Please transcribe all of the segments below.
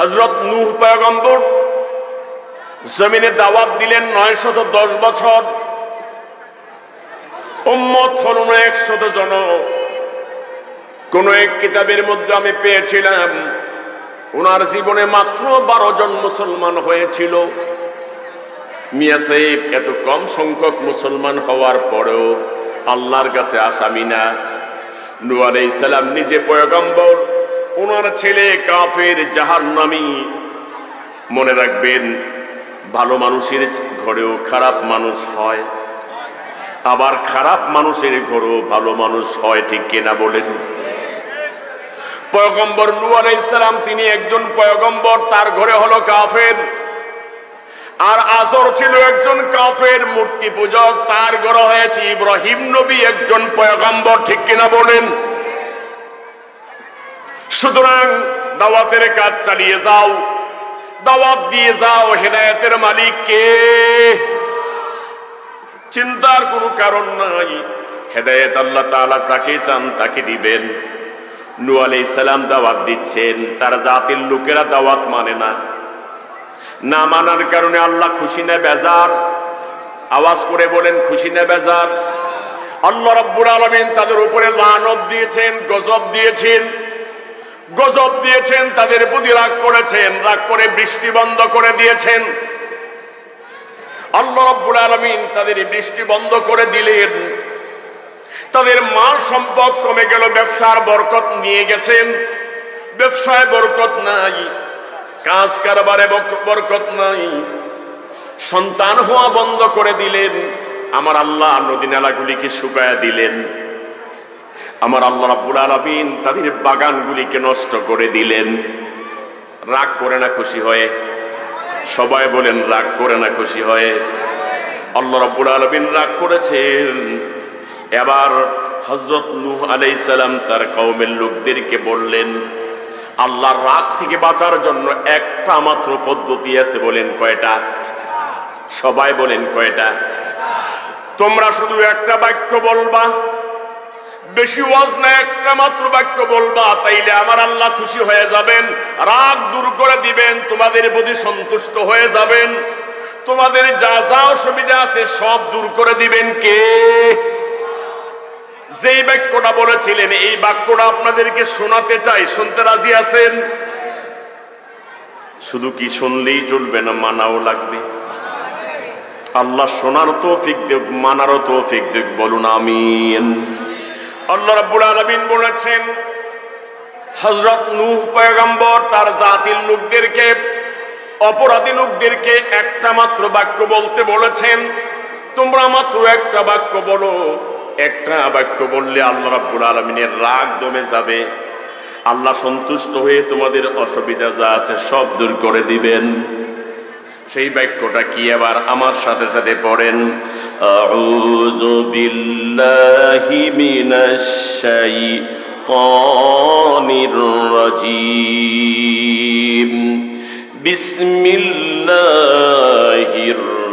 হযরত নূহ পয়গম্বর জমিনে দাওয়াত দিলেন 910 বছর, উম্মত হল 100 জন। কোন এক কিতাবের মধ্যে আমি পেয়েছিলাম ওনার জীবনে মাত্র 12 জন মুসলমান হয়েছিল। মিয়া সাহেব, এত কম সংখ্যক মুসলমান হওয়ার পরেও আল্লাহর কাছে আসামি না। নূহ আলাইহিস সালাম নিজে পয়গম্বর, ওনার ছেলে কাফের, জাহান্নামী। মনে রাখবেন, ভালো মানুষের ঘরেও খারাপ মানুষ হয়, আবার খারাপ মানুষের ঘরেও ভালো মানুষ হয়, ঠিক কিনা বলেন? পয়গম্বর নূহ আলাইহিস সালাম তিনি একজন পয়গম্বর, তার ঘরে হলো কাফের। আর আজর ছিল একজন কাফের মূর্তি পূজক, তার ঘরে হয়েছে ইব্রাহিম নবী, একজন পয়গম্বর, ঠিক কিনা বলেন? সুতরাং দাওয়াতের কাজ চালিয়ে যাও, দাওয়াত দিয়ে যাও। হেদায়েতের মালিক কে? চিন্তার কোনো কারণ নাই। হেদায়েত আল্লাহ তাআলা যাকে চান তাকে দিবেন। নূহ আলাইহিস সালাম দাওয়াত দিচ্ছেন, তার জাতির লোকেরা দাওয়াত মানে না। না মানার কারণে আল্লাহ খুশি না বেজার? আওয়াজ করে বলেন, খুশি না বেজার? আল্লাহ রাব্বুল আলামিন তাদের উপরে লানত দিয়েছেন, গজব দিয়েছেন, গজব দিয়েছেন, তাদের প্রতি রাগ করেছেন, রাগ করে বৃষ্টি বন্ধ করে দিয়েছেন। আল্লাহ রাব্বুল আলামিন তাদের বৃষ্টি বন্ধ করে দিলেন, তাদের মাল সম্পদ কমে গেল, ব্যবসার বরকত নিয়ে গেছেন, ব্যবসায় বরকত নাই, কাজ কারবারে বরকত নাই, সন্তান হওয়া বন্ধ করে দিলেন। আমার আল্লাহ নদী নালাগুলিকে শুকায়া দিলেন। আমার আল্লাহ রাব্বুল আলামিন তাদের বাগানগুলিকে নষ্ট করে দিলেন। রাগ করে না খুশি হয়ে? সবাই বলেন, রাগ করে না খুশি হয়ে? আল্লাহ রাব্বুল আলামিন রাগ করেছেন। এবার হযরত নূহ আলাইহিস সালাম তার কওমের লোকদেরকে বললেন, আল্লাহর রাগ থেকে বাঁচার জন্য একটা মাত্র পদ্ধতি আছে। বলেন কয়টা? সবাই বলেন কয়টা? তোমরা শুধু একটা বাক্য বলবা, বেশি ওয়াজ না, একটা মাত্র বাক্য বলবা, তাইলে আমার আল্লাহ খুশি হয়ে যাবেন, রাগ দূর করে দিবেন, তোমাদের প্রতি সন্তুষ্ট হয়ে যাবেন, তোমাদের যা যা অসুবিধা আছে সব দূর করে দিবেন কে? যেই বাক্যটা বলেছিলেন, এই বাক্যটা আপনাদেরকে শোনাতে চাই। শুনতে রাজি আছেন? শুধু কি শুনলেই চলবে না, মানাও লাগবে। আল্লাহ শোনার তৌফিক দেখ, মানারও তৌফিক দেখ, বলুন আমিন। আল্লাহ রাব্বুল আলামিন বলেছেন, হযরত নূহ পয়গম্বর তার জাতির লোকদেরকে, অপরাধী লোকদেরকে একটা মাত্র বাক্য বলতে বলেছেন। তোমরা মাত্র একটা বাক্য বলো। একটা বাক্য বললে আল্লাহ রাব্বুল আলামিনের রাগ দমে যাবে, আল্লাহ সন্তুষ্ট হয়ে তোমাদের অসুবিধা যা আছে সব দূর করে দিবেন। সেই বাক্যটা কি? এবার আমার সাথে সাথে পড়েন, আউযু বিল্লাহি মিনাশ শাইতানির রাজীম, বিসমিল্লাহির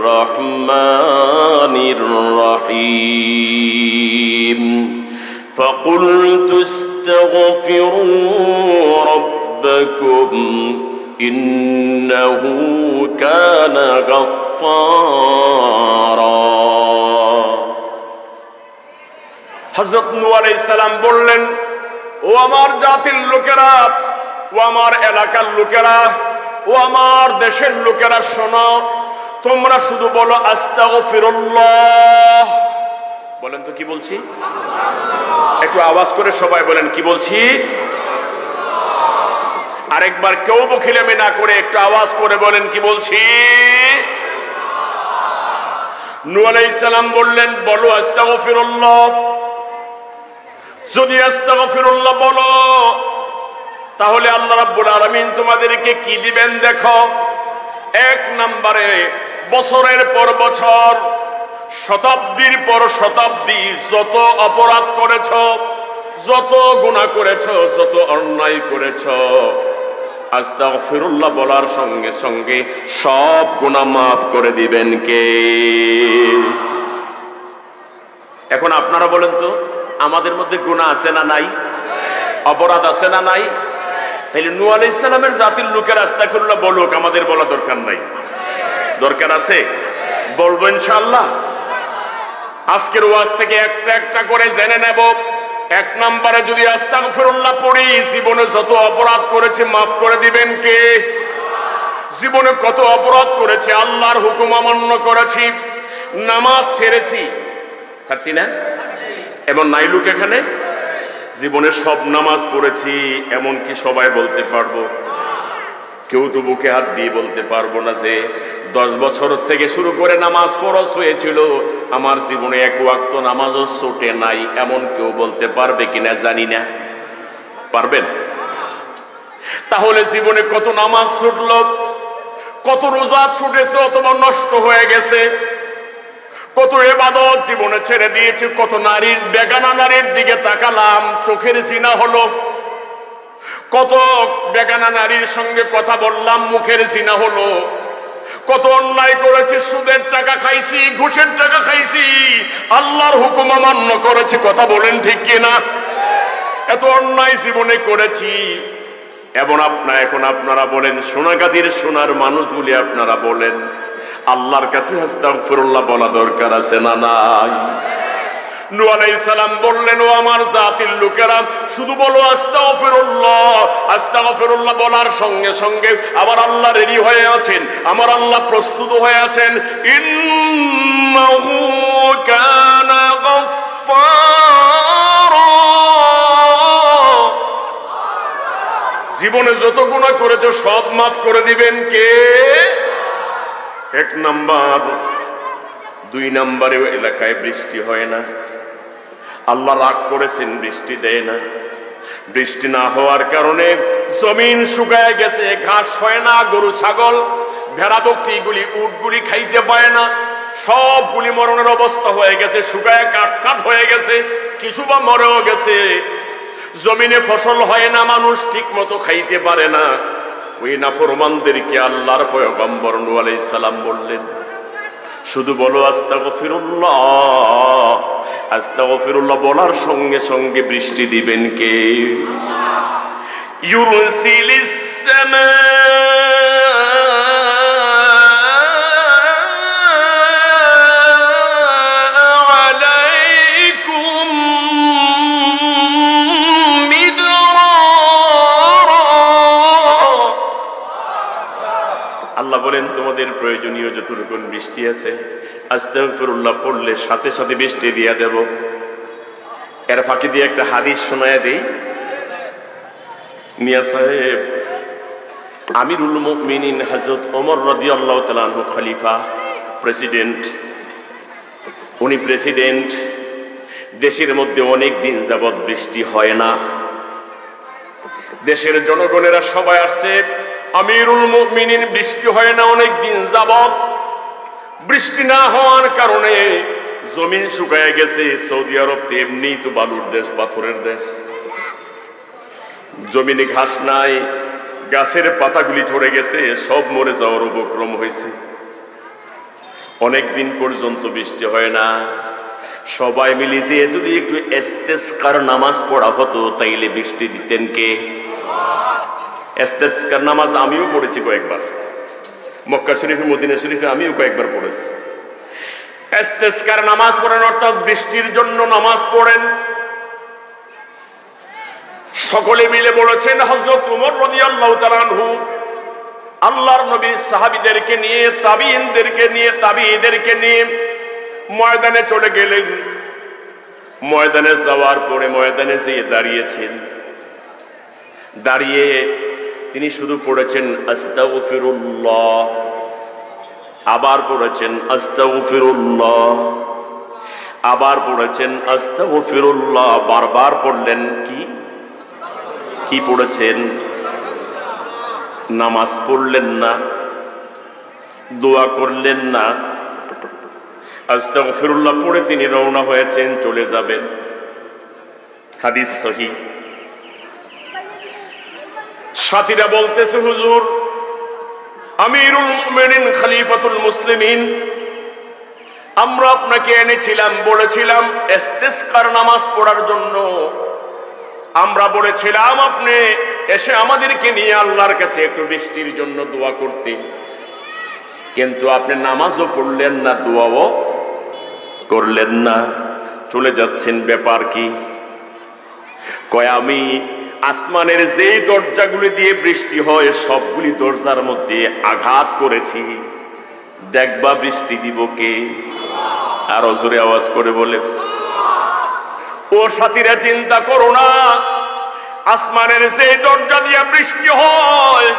রহমানির রহিম, ফাকুলতু ইস্তাগফিরু রাব্বাকুম ইন্নাহু কানা গাফফারা। হযরত নূহ আলাইহিস সালাম বললেন, ও আমার জাতির লোকেরা, ও আমার এলাকার লোকেরা, ও আমার দেশের লোকেরা, শোনো, তোমরা শুধু বলো আস্তাগফিরুল্লাহ। বলেন তো কি বলছি? একটু আওয়াজ করে সবাই বলেন, কি বলছি? আরেকবার কেউ বখিলামি না করে একটু আওয়াজ করে বলেন, কি বলছি? নূহ আলাইহিস সালাম বললেন, বলো আস্তাগফিরুল্লাহ। যদি আস্তাগফিরুল্লাহ বলো, তাহলে আল্লাহ রাব্বুল আলামিন তোমাদেরকে কি দিবেন দেখো। এক নম্বরে, বছরের পর বছর, শতাব্দীর পর শতাব্দী যত অপরাধ করেছ, যত গুনাহ করেছ, যত অন্যায় করেছ, আস্তাগফিরুল্লাহ বলার সঙ্গে সঙ্গে সব গুনাহ মাফ করে দিবেন কে? এখন আপনারা বলেন তো, আমাদের মধ্যে গুনাহ আছে না নাই? অপরাধ আছে না নাই? তাইলে নূহ আলাইহিস সালামের জাতির লোকের আস্তাগফিরুল্লাহ বলুক, আমাদের বলা দরকার নাই? দরকার আছে, বলবো ইনশাআল্লাহ। আজকের ওয়াজ থেকে একটা একটা করে জেনে নেব। এক নম্বরে যদি আস্তাগফিরুল্লাহ পড়ি, জীবনে যত অপরাধ করেছে মাফ করে দিবেন কে? জীবনে কত অপরাধ করেছে, আল্লাহর হুকুম অমান্য করেছি, নামাজ ছেড়েছি, ছাড়ছি না? এমন নাই লোক এখানে? জীবনে সব নামাজ পড়েছি, এমন কি সবাই বলতে পারবো? কেউ তো বুকে হাত দিয়ে বলতে পারবো না যে 10 বছর থেকে শুরু করে নামাজ ফরজ হয়েছিল, আমার জীবনে এক ওয়াক্ত নামাজও ছুটে নাই, এমন কেউ বলতে পারবে কিনা জানি না। পারবেন? তাহলে জীবনে কত নামাজ ছুটল, কত রোজা ছুটেছে অথবা নষ্ট হয়ে গেছে, কত ইবাদত জীবনে ছেড়ে দিয়েছে, কত নারীর, বেগানা নারীর দিকে তাকালাম, চোখের জিনা হলো, কত বেগানা নারীর সঙ্গে কথা বললাম, মুখের জিনা হলো, কত অন্যায় করেছে, সুদের টাকা খাইছি, ঘুষের টাকা খাইছি, আল্লাহর হুকুম অমান্য করেছি, কথা বলেন ঠিক কিনা? এত অন্যায় জীবনে করেছি। এখন আপনারা বলেন, সোনাগাজীর সোনার মানুষগুলি আপনারা বলেন, আল্লাহর কাছে আস্তাগফিরুল্লাহ বলা দরকার আছে না নাই? নূহ আলাইহিস সালাম বললেন, ও আমার জাতির লোকেরা, শুধু বলো আস্তাগফিরুল্লাহ। আস্তাগফিরুল্লাহ বলার সঙ্গে সঙ্গে আবার আল্লাহ রেডি হয়ে আছেন, আমার আল্লাহ প্রস্তুত হয়ে আছেন। ইন্নাহু কানা গফফারা। জীবনে যত গুনাহ করেছো সব মাফ করে দিবেন কে? এক নাম্বার। 2 নম্বরে এলাকায় বৃষ্টি হয় না, আল্লাহ রাগ করেছেন, বৃষ্টি দেয় না। বৃষ্টি না হওয়ার কারণে জমিন শুকায় গেছে, ঘাস হয় না, গরু ছাগল ভেড়া বকরিগুলি উটগুলি খাইতে পায় না, সবগুলি মরণের অবস্থা হয়ে গেছে, শুকায় কাঠ হয়ে গেছে, কিছু বা মরেও গেছে। জমিনে ফসল হয় না, মানুষ ঠিক মতো খাইতে পারে না। ওই নাফরমানদেরকে আল্লাহর পয়গম্বর নূহ আলাইহিস সালাম বললেন, শুধু বলো আস্তাগফিরুল্লাহ। আস্তাগফিরুল্লাহ বলার সঙ্গে সঙ্গে বৃষ্টি দিবেন কে? ইউরসিলিস সামা তোমাদের প্রয়োজনীয় যতটুকু বৃষ্টি আছে আস্তাগফিরুল্লাহ পড়লে সাথে সাথে বৃষ্টি দিয়ে দেব। এর ফাঁকি দিয়ে একটা হাদিস শোনায় দেই। মিয়া সাহেব আমিরুল মুমিনিন হযরত ওমর রাদিয়াল্লাহু তাআলা আনহু খলিফা, প্রেসিডেন্ট, উনি প্রেসিডেন্ট। দেশের মধ্যে অনেক দিন যাবৎ বৃষ্টি হয় না। দেশের জনগণেরা সবাই আসছে, আমিরুল মুমিনিন বৃষ্টি হয় না অনেক দিন যাবৎ। বৃষ্টি না হওয়ার কারণে জমিন শুকায় গেছে। সৌদি আরব তো এমনিই তো বালুর দেশ, পাথরের দেশ, জমিনে ঘাস নাই, গাছের পাতাগুলি ঝরে গেছে, সব মরে যাওয়ার উপক্রম হয়েছে। অনেক দিন পর্যন্ত বৃষ্টি হয় না। সবাই মিলে যে যদি একটু ইস্তেসকার নামাজ পড়া হতো তাইলে বৃষ্টি দিতেন কে? ইস্তেসকার নামাজ আমিও পড়েছি কয়েকবার, মক্কা শরীফে, মদিনা শরীফে আমিও কয়েকবার পড়েছি। ইস্তেসকার নামাজ পড়েন অর্থাৎ বৃষ্টির জন্য নামাজ পড়েন। সকলে মিলে বলেছেন হযরত ওমর রাদিয়াল্লাহু তাআলা আনহু আল্লাহর নবী সাহাবীদেরকে নিয়ে, তাবিঈদেরকে নিয়ে ময়দানে চলে গেলেন। ময়দানে যাওয়ার পরে ময়দানে যেয়ে দাঁড়িয়েছেন। দাঁড়িয়ে তিনি শুধু পড়েছেন আস্তাগফিরুল্লাহ, আবার পড়েছেন আস্তাগফিরুল্লাহ, আবার পড়েছেন আস্তাগফিরুল্লাহ। বারবার পড়লেন। কি পড়েছেন? নামাজ পড়লেন না, দোয়া করলেন না, আস্তাগফিরুল্লাহ পড়ে তিনি রওনা হয়েছেন, চলে যাবেন। হাদিস সহিহ। সাথীরা বলতেছে, হুজুর আমিরুল মুমিনিন খলিফাতুল মুসলিমিন, আমরা আপনাকে এনেছিলাম, বলেছিলাম ইস্তেসকার নামাজ পড়ার জন্য। আমরা বলেছিলাম আপনি এসে আমাদেরকে নিয়ে আল্লাহর কাছে একটু বৃষ্টির জন্য দোয়া করতে, কিন্তু আপনি নামাজও পড়লেন না, দোয়াও করলেন না, চলে যাচ্ছেন। ব্যাপার কি? কয় আমি আসমানের যেই দরজাগুলি দিয়ে বৃষ্টি হয় সবগুলি দরজার মধ্যে আঘাত করেছি, দেখবা বৃষ্টি দিব কে? আরো জোরে আওয়াজ করে বলে। ও সাথীরা, চিন্তা করো না, আসমানের যে দরজা দিয়ে বৃষ্টি হয়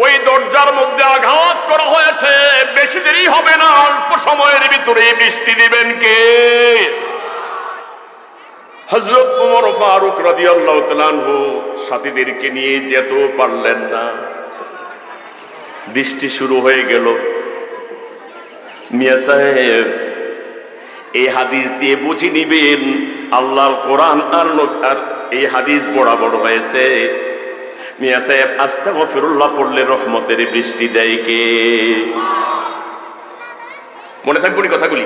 ওই দরজার মধ্যে আঘাত করা হয়েছে, বেশি দেরি হবে না, অল্প সময়ের ভিতরে বৃষ্টি দিবেন কে? হযরত ওমর ফারুক রাদিয়াল্লাহু তাআলা আনহু সাথীদেরকে নিয়ে যেতেও পারলেন না। বৃষ্টি শুরু হয়ে গেল। মিয়া সাহেব, এই হাদিস দিয়ে বুঝে নিবেন আল্লাহর কোরআন আর এই হাদিস বরাবর হয়েছে। মিয়া সাহেব, আস্তাগফিরুল্লাহ পড়লে রহমতের বৃষ্টি দেয় কে? মনে থাকবে এই কথাগুলি।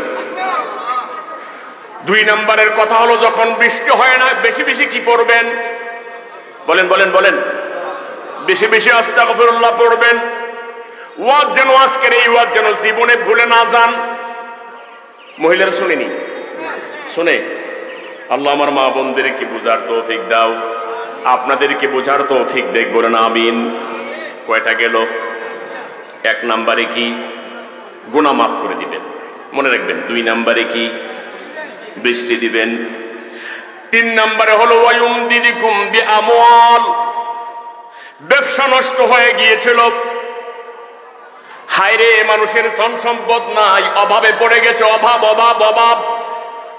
2 নম্বরের কথা হলো, যখন বৃষ্টি হয় না বেশি বেশি কি পড়বেন? বলেন বলেন বলেন। বেশি বেশি আস্তাগফিরুল্লাহ পড়বেন। ওয়াজ যেন আজকের এই ওয়াজ যেন জীবনে ভুলে না যান। মহিলারা শুনেনি? শুনে আল্লাহ আমার মা বোনদেরকে বুঝার তৌফিক দাও, আপনাদেরকে বোঝার তৌফিক দেখ, বলেন আমিন। কয়টা গেল? 1 নম্বরে কি? গুনাহ মাফ করে দিবেন, মনে রাখবেন। 2 নম্বরে কি? বৃষ্টি দিবেন। 3 নম্বরে হলো ওয়ায়ুমদিদুকুম বিআমওয়াল। ব্যবসা নষ্ট হয়ে গিয়েছিল, হায়রে মানুষের ধন সম্পদ নাই, অভাবে পড়ে গেছে, অভাব অভাব অভাব,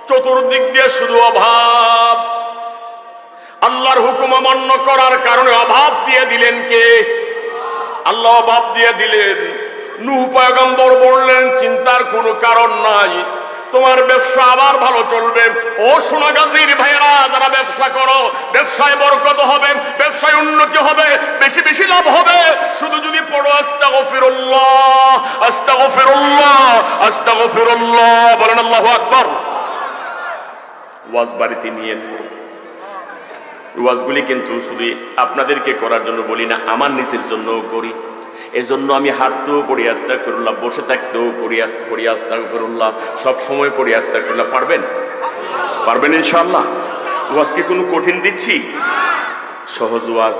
চতুর্দিক দিয়ে শুধু অভাব। আল্লাহর হুকুম অমান্য করার কারণে অভাব দিয়ে দিলেন কে? আল্লাহ অভাব দিয়ে দিলেন। নূহ পয়গম্বর বললেন, চিন্তার কোনো কারণ নাই, তোমার ব্যবসা আবার ভালো চলবে। ও সোনাগাজীর ভাইয়েরা, যারা ব্যবসা করো, ব্যবসায় বরকত হবে, ব্যবসায় উন্নতি হবে, বেশি বেশি লাভ হবে। শুধু যদি পড়ো আস্তাগফিরুল্লাহ আস্তাগফিরুল্লাহ আস্তাগফিরুল্লাহ, বলেন আল্লাহু আকবার। ওয়াজ বাড়িতে নিয়ে, ওয়াজগুলি কিন্তু শুধু আপনাদেরকে করার জন্য বলি না, আমার নিজের জন্যও করি। এজন্য আমি হাঁটতেও পড়ি আস্তাগফিরুল্লাহ, বসে থাকতেও পড়ি আস্তাগফিরুল্লাহ, সব সময় পড়ি আস্তাগফিরুল্লাহ। পারবেন? পারবেন ইনশাআল্লাহ। ওয়াজ কি কোনো কঠিন দিচ্ছি? সহজ ওয়াজ।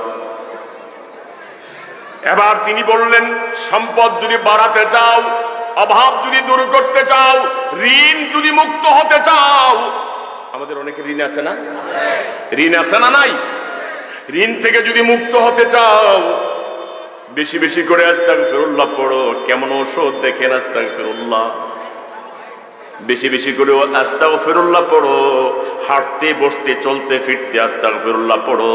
এবার তিনি বললেন, সম্পদ যদি বাড়াতে চাও, অভাব যদি দূর করতে চাও, ঋণ যদি মুক্ত হতে চাও, আমাদের অনেকে ঋণ আছে না? ঋণ আছে না? নাই। ঋণ থেকে যদি মুক্ত হতে চাও, বেশি বেশি করে আস্তাগফিরুল্লাহ পড়ো। কেমন ঔষধ দেখেন আস্তাগফিরুল্লাহ। বেশি বেশি করে আস্তাগফিরুল্লাহ পড়ো, হাঁটতে বসতে চলতে ফিরতে আস্তাগফিরুল্লাহ পড়ো,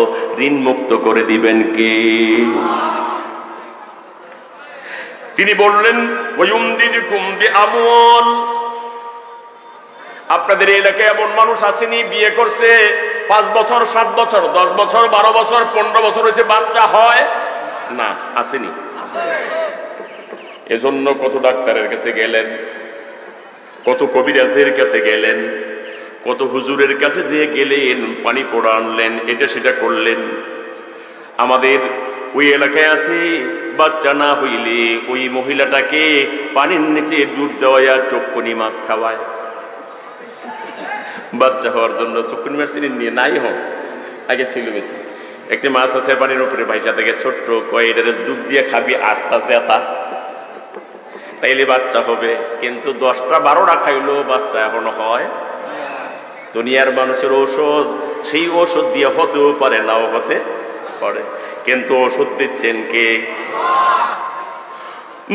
ঋণ মুক্ত করে দিবেন কে? তিনি বললেন, ওয়ায়ুমদিদুকুম বিআমওয়াল। আপনাদের এলাকায় এমন মানুষ আসেনি, বিয়ে করছে 5 বছর 7 বছর 10 বছর 12 বছর 15 বছর হয়েছে, বাচ্চা হয় না? আসেনি? এজন্য কত ডাক্তারের কাছে গেলেন, কত কবিরাজের কাছে গেলেন, কত হুজুরের কাছে যে গেলেন, পানি পোড়া আনলেন, এটা সেটা করলেন। আমাদের ওই এলাকায় আছে, বাচ্চা না হইলে ওই মহিলাটাকে পানির নিচে ডুব দেওয়া, চক্ষুনি মাছ খাওয়ায়। বাচ্চা হওয়ার জন্য চক্ষুনি মাছ নিয়ে নাই হোক, আগে ছিল বেশি। একটি মাছ আছে পানির উপরে ভাইসা থেকে, ছোট্ট, কয় এটারে দুধ দিয়ে খাবি আস্তা জেতা, তাইলে বাচ্চা হবে। কিন্তু 10টা 12টা খাইলেও বাচ্চা এখনো হয়। দুনিয়ার মানুষের ঔষধ, সেই ঔষধ দিয়ে হতেও পারে, নাও হতে পারে, কিন্তু ওষুধ দিচ্ছেন কে?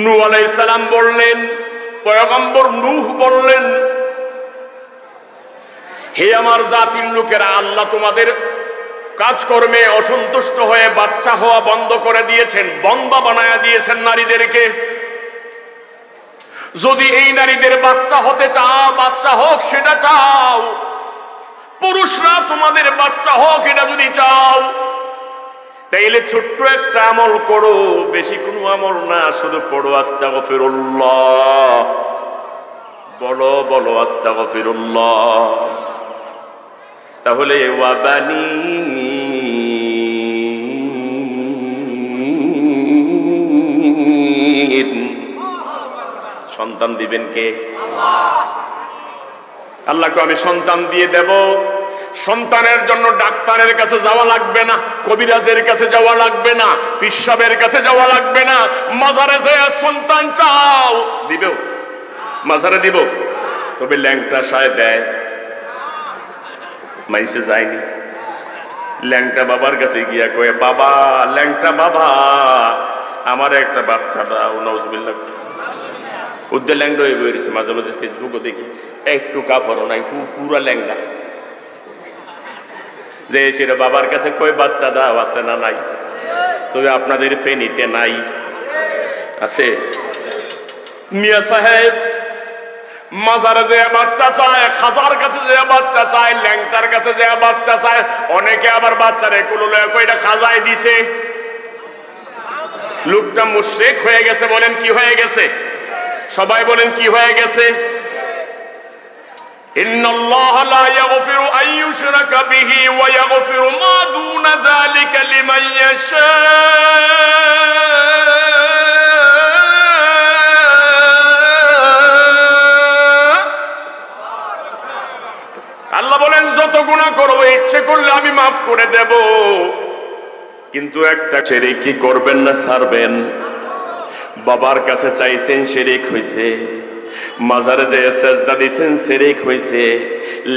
নূহ আলাইহিস সালাম বললেন, পয়গম্বর নূহ বললেন, হে আমার জাতির লোকেরা, আল্লাহ তোমাদের কাজকর্মে অসন্তুষ্ট হয়ে বাচ্চা হওয়া বন্ধ করে দিয়েছেন, বন্ধা বানায়া দিয়েছেন নারীদেরকে। যদি এই নারীদের বাচ্চা হতে চাও, বাচ্চা হোক সেটা চাও, পুরুষরা তোমাদের বাচ্চা হোক এটা যদি চাও, তাইলে ছোট্ট একটা আমল করো, বেশি কোনো আমল না, শুধু পড়ো আস্তাগফিরুল্লাহ, বলো বলো আস্তাগফিরুল্লাহ। তাহলে ওয়াবানি দিবেন। সন্তান দিবেন কে? আল্লাহকে আমি সন্তান দিয়ে দেব। সন্তানের জন্য ডাক্তারের কাছে যাওয়া লাগবে না, কবিরাজের কাছে যাওয়া লাগবে না, পিসাবের কাছে যাওয়া লাগবে না। মাজারে যেয়ে সন্তান চাও, দিবে? মাজারে দিব? তবে ল্যাংটা সায় দেয়, মাইসে যায়নি। ল্যাংটা বাবার কাছে গিয়া কয়ে, বাবা, ল্যাংটা বাবা, আমার একটা বাচ্চা দাও। নাউজুবিল্লাহ। উদ্দে ল্যাংটা হয়ে বেরিয়েছে, মাঝে মাঝে ফেসবুকও দেখি, একটু কাপড়ও নাই, পুরা ল্যাংটা। যে সেটা বাবার কাছে কই, বাচ্চা দাও, আছে না নাই? তবে আপনাদের ফেনীতে নাই, আছে? মিয়া সাহেব মাজারে যে বাচ্চা চায়, খাজার কাছে যে বাচ্চা চায়, ল্যাংটার কাছে যে বাচ্চা চায়। অনেকে আবার বাচ্চারে কুলুলে কইটা খাজায় দিছে। লোকটা মুশরিক হয়ে গেছে। বলেন কি হয়ে গেছে? সবাই বলেন কি হয়ে গেছে? ইন্নাল্লাহা লা ইয়াগফিরু আন ইউশরাকা বিহি ওয়া ইয়াগফিরু মা দুনা যালিকা লিমান ইয়াশা। আল্লাহ বলেন, যত গুনাহ করবে ইচ্ছে করলে আমি মাফ করে দেব, কিন্তু একটা শিরক কি করবেন না ছাড়বেন? বাবার কাছে চাইছেন, শিরক হইছে। মাজারে যে সেজদা দিছেন, শিরক হইছে।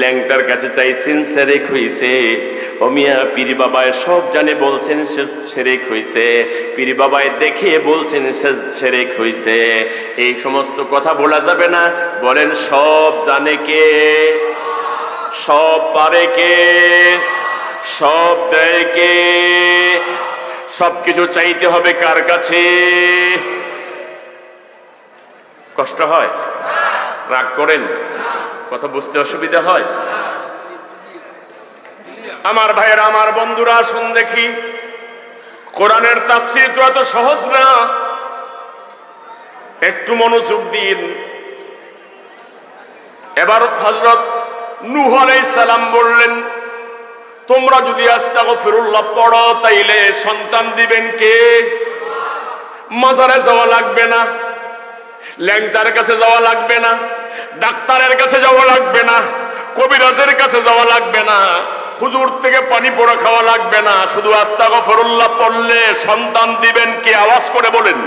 ল্যাংটার কাছে চাইছেন, শিরক হইছে। ও মিয়া, পীর বাবায় সব জানে বলছেন শিরক হইছে। পীর বাবায় দেখে বলছেন শিরক হইছে। এই সমস্ত কথা বলা যাবে না। বলেন, সব জানে কে? সব পারে কে? সব দেয় কে? সবকিছু চাইতে হবে কার কাছে? কষ্ট হয়? রাগ করেন? কথা বুঝতে অসুবিধা হয়? আমার ভাইয়েরা, আমার বন্ধুরা, শুন দেখি, কোরআনের তাফসীর তো এত সহজ না। একটু মনোযোগ দিন। এবার হযরত নূহ আলাইহিস সালাম বললেন, তোমরা যদি আস্তাগফিরুল্লাহ পড়ো তাইলে সন্তান দিবেন কে? মাজারে যাওয়া লাগবে না, ল্যাংটার কাছে যাওয়া লাগবে না, ডাক্তারের কাছে যাওয়া লাগবে না, কবিরাজের কাছে যাওয়া লাগবে না, হুজুর থেকে পানি পোড়া খাওয়া লাগবে না। শুধু আস্তাগফিরুল্লাহ পড়লে সন্তান দিবেন কে? আওয়াজ করে বলেন।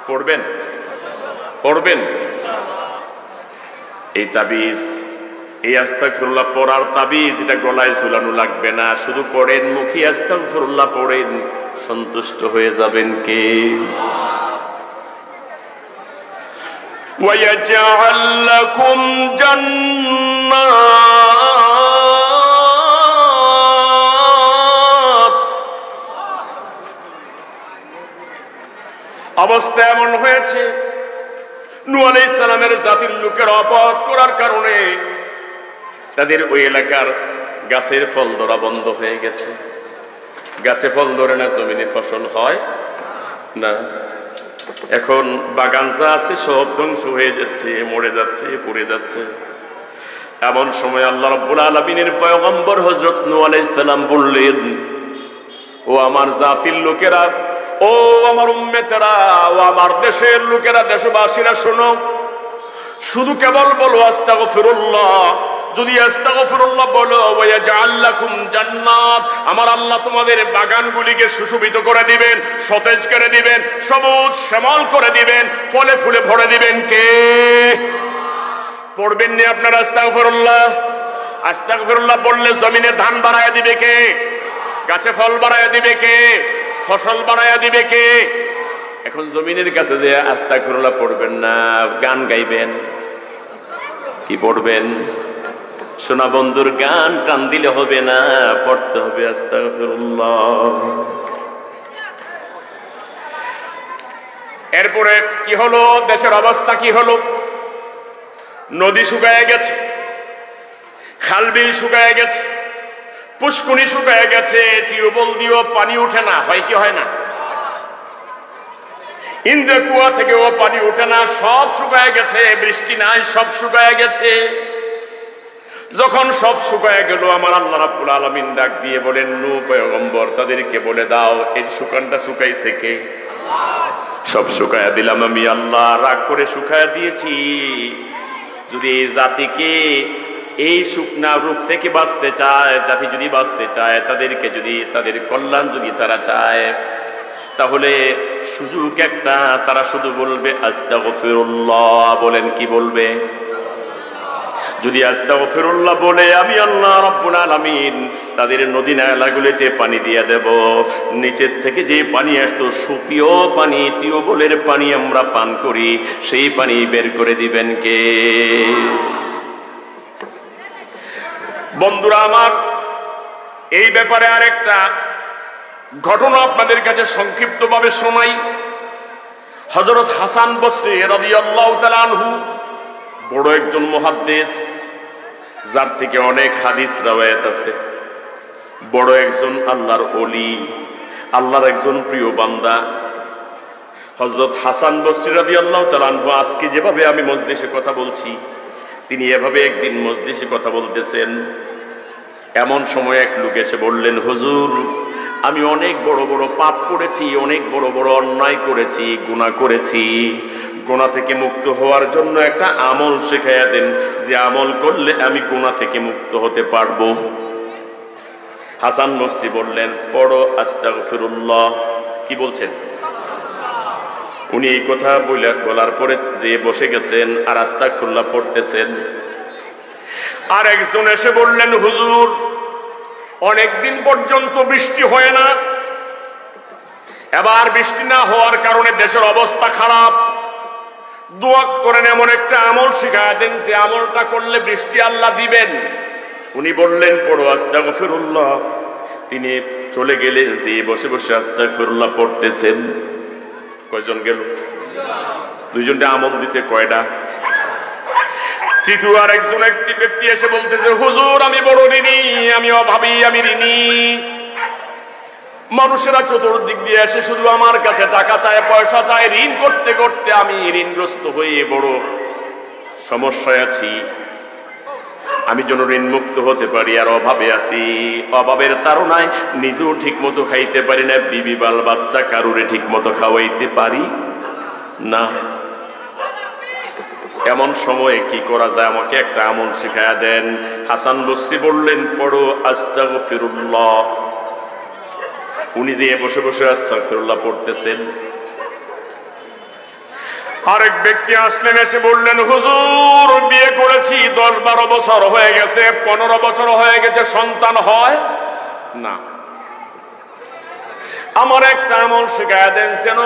পড়বেন? পড়বেন? এই তাবিজ, এই আস্তাগফিরুল্লাহ পড়ার তাবিজ, এটা গলায় ঝুলানো লাগবে না। শুধু পড়েন, মুখে আস্তাগফিরুল্লাহ পড়েন, সন্তুষ্ট হয়ে যাবেন কে? وَيَجْعَلْ لَكُمْ جَنَّاتٍ। অবস্থা এমন হয়েছে, নূহ আলাইহিস সালামের জাতির লোকের অপরাধ করার কারণে তাদের ওই এলাকার গাছের ফল ধরা বন্ধ হয়ে গেছে। গাছে ফল ধরে না, জমিনে ফসল হয় না। এখন বাগান যা আছে সব ধ্বংস হয়ে যাচ্ছে, মরে যাচ্ছে, পড়ে যাচ্ছে। এমন সময় আল্লাহ রাব্বুল আলামিনের পয়গম্বর হযরত নূহ আলাইহিস সালাম বললেন, ও আমার জাতির লোকেরা, ও আমার উম্মতেরা, ও আমার দেশের লোকেরা, দেশবাসীরা, শোনো। শুধু কেবল বলো আস্তাগফিরুল্লাহ। যদি আস্তাগফিরুল্লাহ বলো, ওয়ায়াজআল লাকুম জান্নাত, আমার আল্লাহ তোমাদের বাগানগুলিকে সুশোভিত করে দিবেন, সতেজ করে দিবেন, সবুজ শ্যামল করে দিবেন, ফলে ফুলে ভরে দিবেন কে? পড়বেন নি আপনারা আস্তাগফিরুল্লাহ? আস্তাগফিরুল্লাহ বললে জমিনে ধান বাড়ায় দিবে কে? গাছে ফল বাড়ায় দিবে কে? ফসল বাড়ায় দিবে কে? এখন জমিনের কাছে যে আস্তাগফিরুল্লাহ পড়বেন না, গান গাইবেন। কি পড়বেন? সোনা বন্ধুর গান টান দিলে হবে না, পড়তে হবে আস্তাগফিরুল্লাহ। এরপরে কি হলো? দেশের অবস্থা কি হলো? নদী শুকায় গেছে, খালবিল শুকায় গেছে, পুষ্কুনি শুকায় গেছে, টিউবওয়েল দিয়েও পানি উঠে না। হয় কি হয় না? ইন্দ্র কুয়া থেকেও পানি উঠে না, সব শুকায় গেছে। বৃষ্টি নাই, সব শুকায় গেছে। যখন সব শুকায় গেল, আমার আল্লাহ রাব্বুল আলামিন ডাক দিয়ে বলেন, নূহ পয়গম্বর, তাদেরকে বলে দাও এই শুকানটা শুকাইছে কে? সব শুকায়া দিলাম আমি আল্লাহ, রাগ করে শুকায়া দিয়েছি। যদি এই জাতিকে এই শুকনা রূপ থেকে বাঁচতে চায়, জাতি যদি বাঁচতে চায়, তাদেরকে যদি তাদের কল্যাণ যদি তারা চায়, তাহলে সুযোগ একটা, তারা শুধু বলবে আস্তাগফিরুল্লাহ। বলেন, কি বলবে? যদি আস্তাগফিরুল্লাহ বলে আমি আল্লাহ রাব্বুল আলামিন তাদের নদী নালাগুলিতে পানি দিয়ে দেব। নিচের থেকে যে পানি আসতো সুপেয় পানি, টিউবওয়েলের পানি আমরা পান করি, সেই পানি বের করে দিবেন কে? বন্ধুরা আমার, এই ব্যাপারে আরেকটা ঘটনা আপনাদের কাছে সংক্ষিপ্তভাবে শোনাই। হযরত হাসান বসরি রাদিয়াল্লাহু তাআলা আনহু বড় একজন মুহাদ্দিস, যার থেকে অনেক হাদিস রওয়ায়াত আছে। বড় একজন আল্লাহর ওলি, আল্লাহর একজন প্রিয় বান্দা হযরত হাসান বসরি রাদিয়াল্লাহু তাআলা আনহু। আজকে যেভাবে আমি মজলিসে কথা বলছি, তিনি এভাবে একদিন মজলিসে কথা বলতেছেন। এমন সময় এক লোক এসে বললেন, হুজুর, আমি অনেক বড় বড় পাপ করেছি, অনেক বড় বড় অন্যায় করেছি, গুনাহ করেছি। গুনাহ থেকে মুক্ত হওয়ার জন্য একটা আমল শেখাইয়া দেন, যে আমল করলে আমি গুনাহ থেকে মুক্ত হতে পারবো। হাসান বসরি বললেন, পড়ো আস্তাগফিরুল্লাহ। কি বলছেন? উনি এই কথা বলার পরে যে বসে গেছেন আর আস্তাগফিরুল্লাহ পড়তেছেন। আর একজন এসে বললেন, হুজুর, অনেকদিন পর্যন্ত বৃষ্টি হয় না, এবার বৃষ্টি না হওয়ার কারণে দেশের অবস্থা খারাপ। দোয়া করেন, এমন একটা আমল শিখায়া দেন যে আমলটা করলে বৃষ্টি আল্লাহ দিবেন। উনি বললেন, পড়ো আস্তাগফিরুল্লাহ। তিনি চলে গেলেন, যে বসে বসে আস্তাগফিরুল্লাহ পড়তেছেন। কয়জন গেল? দুইজনটা আমল দিতে কয়টা? তৃতীয় আর একজন ব্যক্তি এসে বলতেছে, হুজুর, আমি বড় ঋণী, আমি অভাবী, আমি ঋণী। মানুষেরা চতুর্দিক দিয়ে এসে শুধু আমার কাছে টাকা চায়, পয়সা চায়। ঋণ করতে করতে আমি ঋণগ্রস্ত হয়ে বড় সমস্যায় আছি। আমি যেন ঋণ মুক্ত হতে পারি, আর অভাবে আছি। অভাবের তাড়নায় নিজেও ঠিক মতো খাইতে পারি না, বিবি বাল বাচ্চা কারুরে ঠিক মতো খাওয়াইতে পারি না। এমন সময়ে কি করা যায়? আমাকে একটা আমল শিখায়া দেন। হাসান বসরি বললেন, পড়ো আস্তাগফিরুল্লাহ। উনি যে বসে বসে আস্তাগফিরুল্লাহ পড়তেছেন, আরেক ব্যক্তি আসলেন, এসে বললেন, হুজুর, বিয়ে করেছি, 10-12 বছর হয়ে গেছে, 15 বছর হয়ে গেছে, সন্তান হয় না। আমার একটা আমল শিখায়া দেন, যেন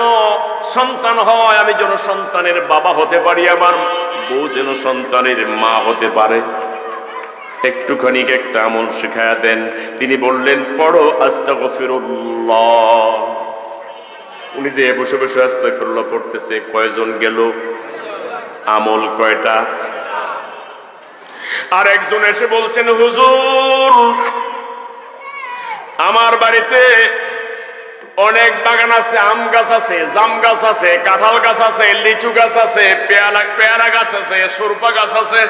সন্তান হয়, আমি যেন সন্তানের বাবা হতে পারি, আমার বউ যেন সন্তানের মা হতে পারে। একটুখানি একটা আমল শিখায়া দেন। তিনি বললেন, পড়ো আস্তাগফিরুল্লাহ। উনি যে বসে বসে আস্তাগফিরুল্লাহ পড়তেছে, কয়জন গেল? আমল কয়টা? আর একজন এসে বলছেন, হুজুর, আমার বাড়িতে অনেক বাগান আছে, আম গাছ আছে, জাম গাছ আছে, কাঁঠাল গাছ আছে, লিচু গাছ আছে, পেয়ারা গাছ আছে, সুরপা গাছ আছে,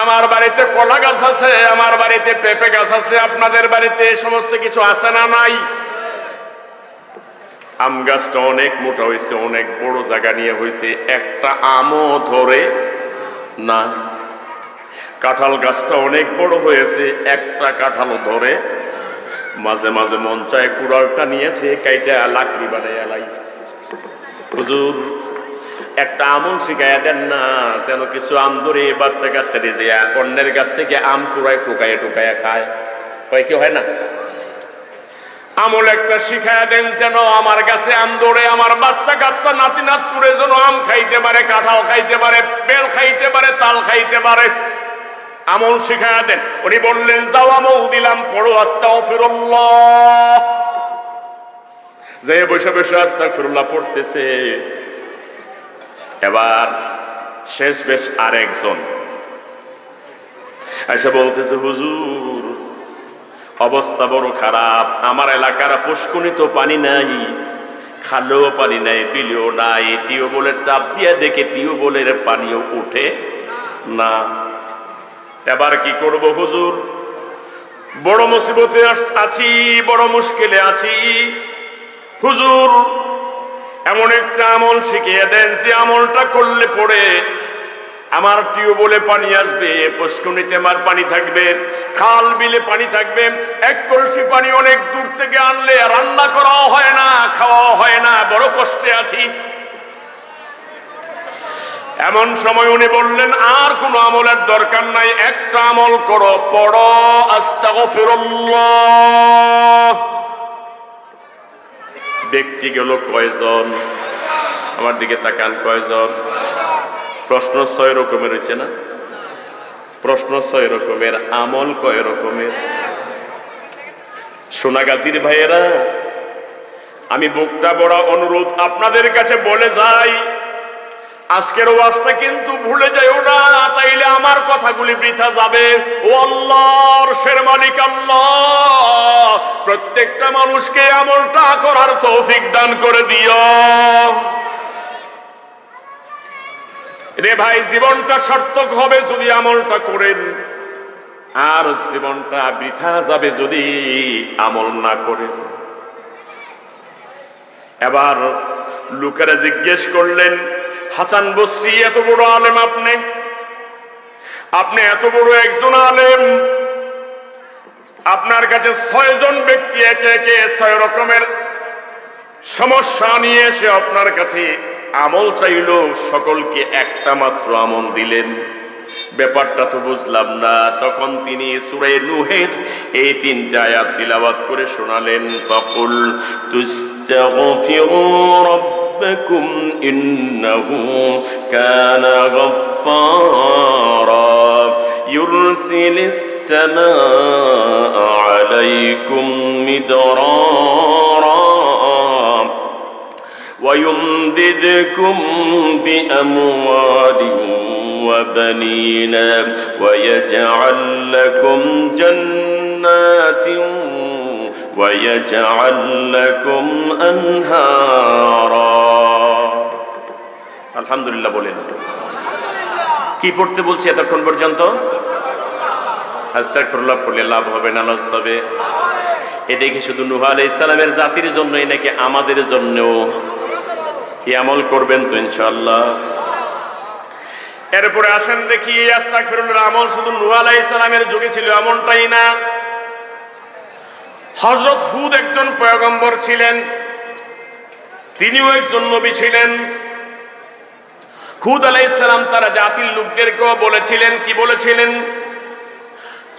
আমার বাড়িতে কলা গাছ আছে, আমার বাড়িতে পেঁপে গাছ আছে। আপনাদের বাড়িতে এই সমস্ত কিছু আছে না নাই? আম গাছটা অনেক মোটা হয়েছে, অনেক বড় জায়গা নিয়ে হয়েছে, একটা আমও ধরে না। কাঁঠাল গাছটা অনেক বড় হয়েছে, একটা কাঁঠালও ধরে। মাঝে মাঝে মন চায় কুড়ালটা নিয়েছে, কাইটা লাকড়ি বানাইয়া লাই। হুজুর, একটা আমল শিখাইয়া দেন না, যেন কিছু আম ধরে বাচ্চা কাচ্চা দিয়ে যে অন্যের গাছ থেকে আম কুড়ায় টুকাইয়া খায়। হয় কি হয় না? আমল একটা শিখাইয়া দেন, যেন আমার কাছে আম ধরে আমার বাচ্চা কাচ্চা নাতি নাত করে যেন আম খাইতে পারে, কাঁঠাল খাইতে পারে, বেল খাইতে পারে, তাল খাইতে পারে। আমল শিখাইয়া দেন। উনি বললেন, যাও, আমল দিলাম, পড়ো আস্তাগফিরুল্লাহ। যে বসে বসে আস্তাগফিরুল্লাহ পড়তেছে। এবার শেষ বেশ আরেকজন এসে বলতেছে, হুজুর, অবস্থা বড় খারাপ, আমার এলাকার পুষ্কুনিত পানি নাই, খালেও পানি নাই, বিলেও নাই, টিউবওয়েলের চাপ দিয়ে দেখে টিউবওয়েলের পানিও উঠে না। এবার কি করব হুজুর? বড় মুসিবতে আছি, বড় মুশকিলে আছি। হুজুর, এমন একটা আমল শিখিয়ে দেন যে আমলটা করলে পরে আমার টিউবওয়েলে পানি আসবে, পুষ্করিণীতে আমার পানি থাকবে, খাল বিলে পানি থাকবে। এক কলসি পানি অনেক দূর থেকে আনলে রান্না করাও হয় না, খাওয়াও হয় না, বড় কষ্টে আছি। এমন সময় উনি বললেন, আর কোন আমলের দরকার নাই, একটা আমল করো, পড়ো আস্তাগফিরুল্লাহ। ব্যক্তি গেল কয়জন? আমার দিকে তাকান, কয়জন? প্রশ্ন 6 রকমের হয়েছে না? প্রশ্ন 6 রকমের, আমল কয় রকমের? সোনাগাজীর ভাইয়েরা, আমি বুকটা বড় অনুরোধ আপনাদের কাছে বলে যাই, আজকের ওয়াজটা কিন্তু ভুলে যাইও না, তাইলে আমার কথাগুলি বৃথা যাবে। ও আল্লাহর শের মালিক আল্লাহ, প্রত্যেকটা মানুষকে আমলটা করার তৌফিক দান করে দিও রে ভাই। জীবনটা সার্থক হবে যদি আমলটা করেন, আর জীবনটা বৃথা যাবে যদি আমল না করেন। এবার লোকেরা জিজ্ঞেস করলেন, হাসান বসরি এত বড় আলেম, আপনি এত বড় একজন আলেম, আপনার কাছে 6 জন ব্যক্তি একে একে 6 রকমের সমস্যা নিয়ে এসে আপনার কাছে আমল চাইল, সকলকে একটা মাত্র আমল দিলেন, ব্যাপারটা তো বুঝলাম না। তখন তিনি সূরা নূহের এই 3টা আয়াত তিলাওয়াত করে শোনালেন। ফাকুল তুস্তাগফিরু রাব্বাকুম ইন্নাহু কানা গাফফারা ইউরসিলিস সামাআ আলাইকুম মিদরারা ويمددكم بأموال وبنين ويجعل لكم جنات ويجعل لكم أنهارا। আলহামদুলিল্লাহ বলেন। কি পড়তে বলছি এতক্ষণ পর্যন্ত? আস্তাগফিরুল্লাহ পড়লে লাভ হবে না লস হবে? এটা কি শুধু নূহ আলাইহিস সালামের জাতির জন্যই নাকি আমাদের জন্যও এই আমল করবেন তো ইনশাআল্লাহ? এরপরে আসেন দেখি, আস্তাগফিরুল্লাহ আমল শুধু নূহ আলাইহিস সালামের যুগে ছিল এমনটাই না। হযরত হুদ একজন পয়গম্বর ছিলেন, তিনিও একজন নবী ছিলেন। হুদ আলাইহিস সালাম তার জাতির লোকদেরকেও বলেছিলেন, কি বলেছিলেন?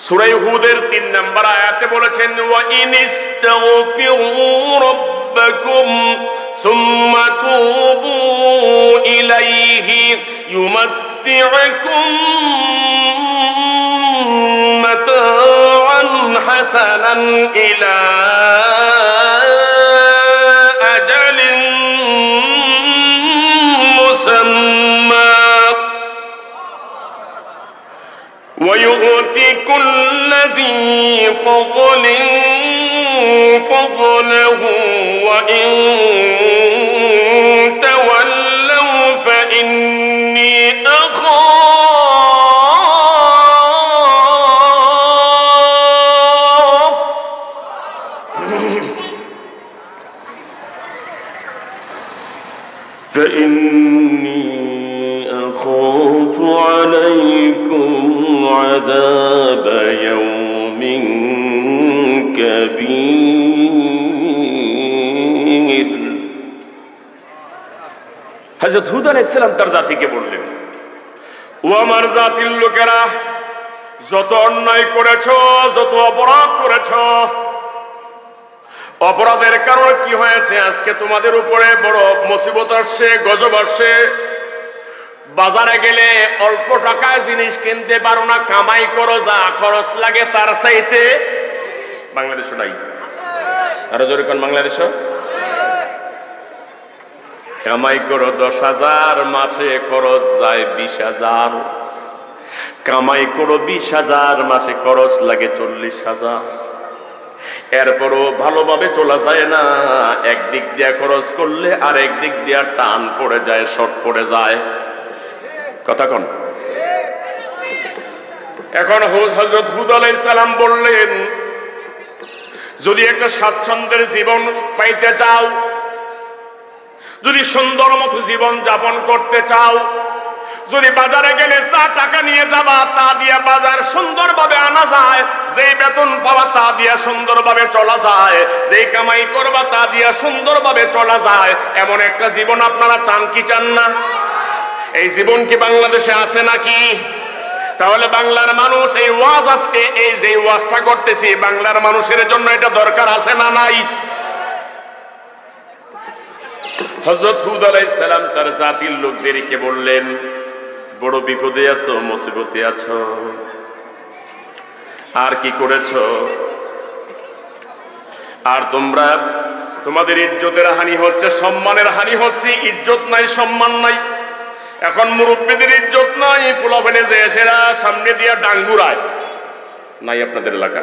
সূরা হুদের 3 নম্বর আয়াতে বলেছেন, ওয়া ইনিস্তাগফিরু রাব্বাকুম সুম্মা তুবু ইলাইহি ইউমাত্তিউকুম মাতাআন হাসানান ইলা আজালিন মুসাম্মা ويؤتي كل ذي فضل فضله وإن تولوا فإني أخاف عليكم عذاب يوم كبير। হযরত হুদ আলাইহিস সালাম তার জাতিকে বললেন, ও আমার জাতির লোকেরা, যত অন্যায় করেছো, যত অপরাধ করেছো, অপরাধের কারণে কি হয়েছে, আজকে তোমাদের উপরে বড় মুসিবত আসছে, গজব আসছে। বাজারে গেলে অল্প টাকায় জিনিস কিনতে পারো না, কামাই করো, যা খরচ লাগে তার চাইতে। বাংলাদেশও নাই, আরো জোরে কোন বাংলাদেশ? কামাই করো 10,000, মাসে খরচ যায় 20,000। কামাই করো 20,000, মাসে খরচ লাগে 40,000। এরপরও ভালোভাবে চলা যায় না, একদিক দিয়ে খরচ করলে আর একদিক দিয়ে টান পড়ে যায়, শর্ট পড়ে যায়। কথা কোন? এখন হযরত হুদ আলাইহিস সালাম বললেন, যদি একটা স্বাচ্ছন্দ্যের জীবন পাইতে চাও, যদি সুন্দর মতো জীবন যাপন করতে চাও, যদি বাজারে গেলে যা টাকা নিয়ে যাবা তা দিয়ে বাজার সুন্দরভাবে আনা যায়, যেই বেতন পাওয়া তা দিয়ে সুন্দরভাবে চলা যায়, যেই কামাই করবা তা দিয়ে সুন্দরভাবে চলা যায়, এমন একটা জীবন আপনারা চান কি চান না? এই জীবন কি বাংলাদেশে আছে নাকি? তাহলে বাংলার মানুষ এই ওয়াজ, আজকে এই যে ওয়াজটা করতেছি, বাংলার মানুষের জন্য এটা দরকার আছে না নাই? হযরত হুদ আলাইহিস সালাম তার জাতির লোকদেরকে বললেন, বড় বিপদে আছো, মুসিবতে আছো, আর কি করেছো? আর তোমরা তোমাদের ইজ্জতের হানি হচ্ছে, সম্মানের হানি হচ্ছে, ইজ্জত নাই, সম্মান নাই। এখন মুরব্বীদের ইজ্জত নাই, ফুলাফেলে যে এসেরা সামনে দিয়া ডাঙ্গুরায় নাই। আপনাদের এলাকা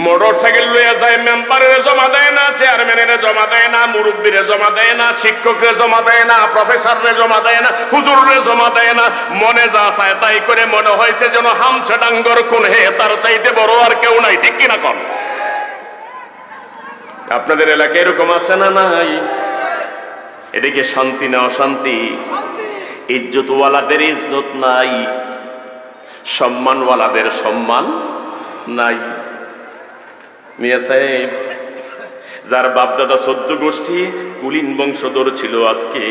মোটর সাইকেল লইয়া যায়, মেম্বারের জমা দেয় না, চেয়ারম্যানের জমা দেয় না, মুরব্বীরে জমা দেয় না, শিক্ষকরে জমা দেয় না, প্রফেসরে জমা দেয় না, হুজুরে জমা দেয় না। মনে যা চায় তাই করে, মনে হয়েছে যেন হামসা ডাঙ্গর কোন হে, তার চাইতে বড় আর কেউ নাই। ঠিক কিনা কন? আপনাদের এলাকায় এরকম আছে না নাই? এদিকে শান্তি না অশান্তি? ইজ্জতওয়ালাদের ইজ্জত নাই, সম্মানওয়ালাদের সম্মান নাই। মিয়া সাহেব, যার বাপদাদা 14 গোষ্ঠী কুলীন বংশধর ছিল, আজকে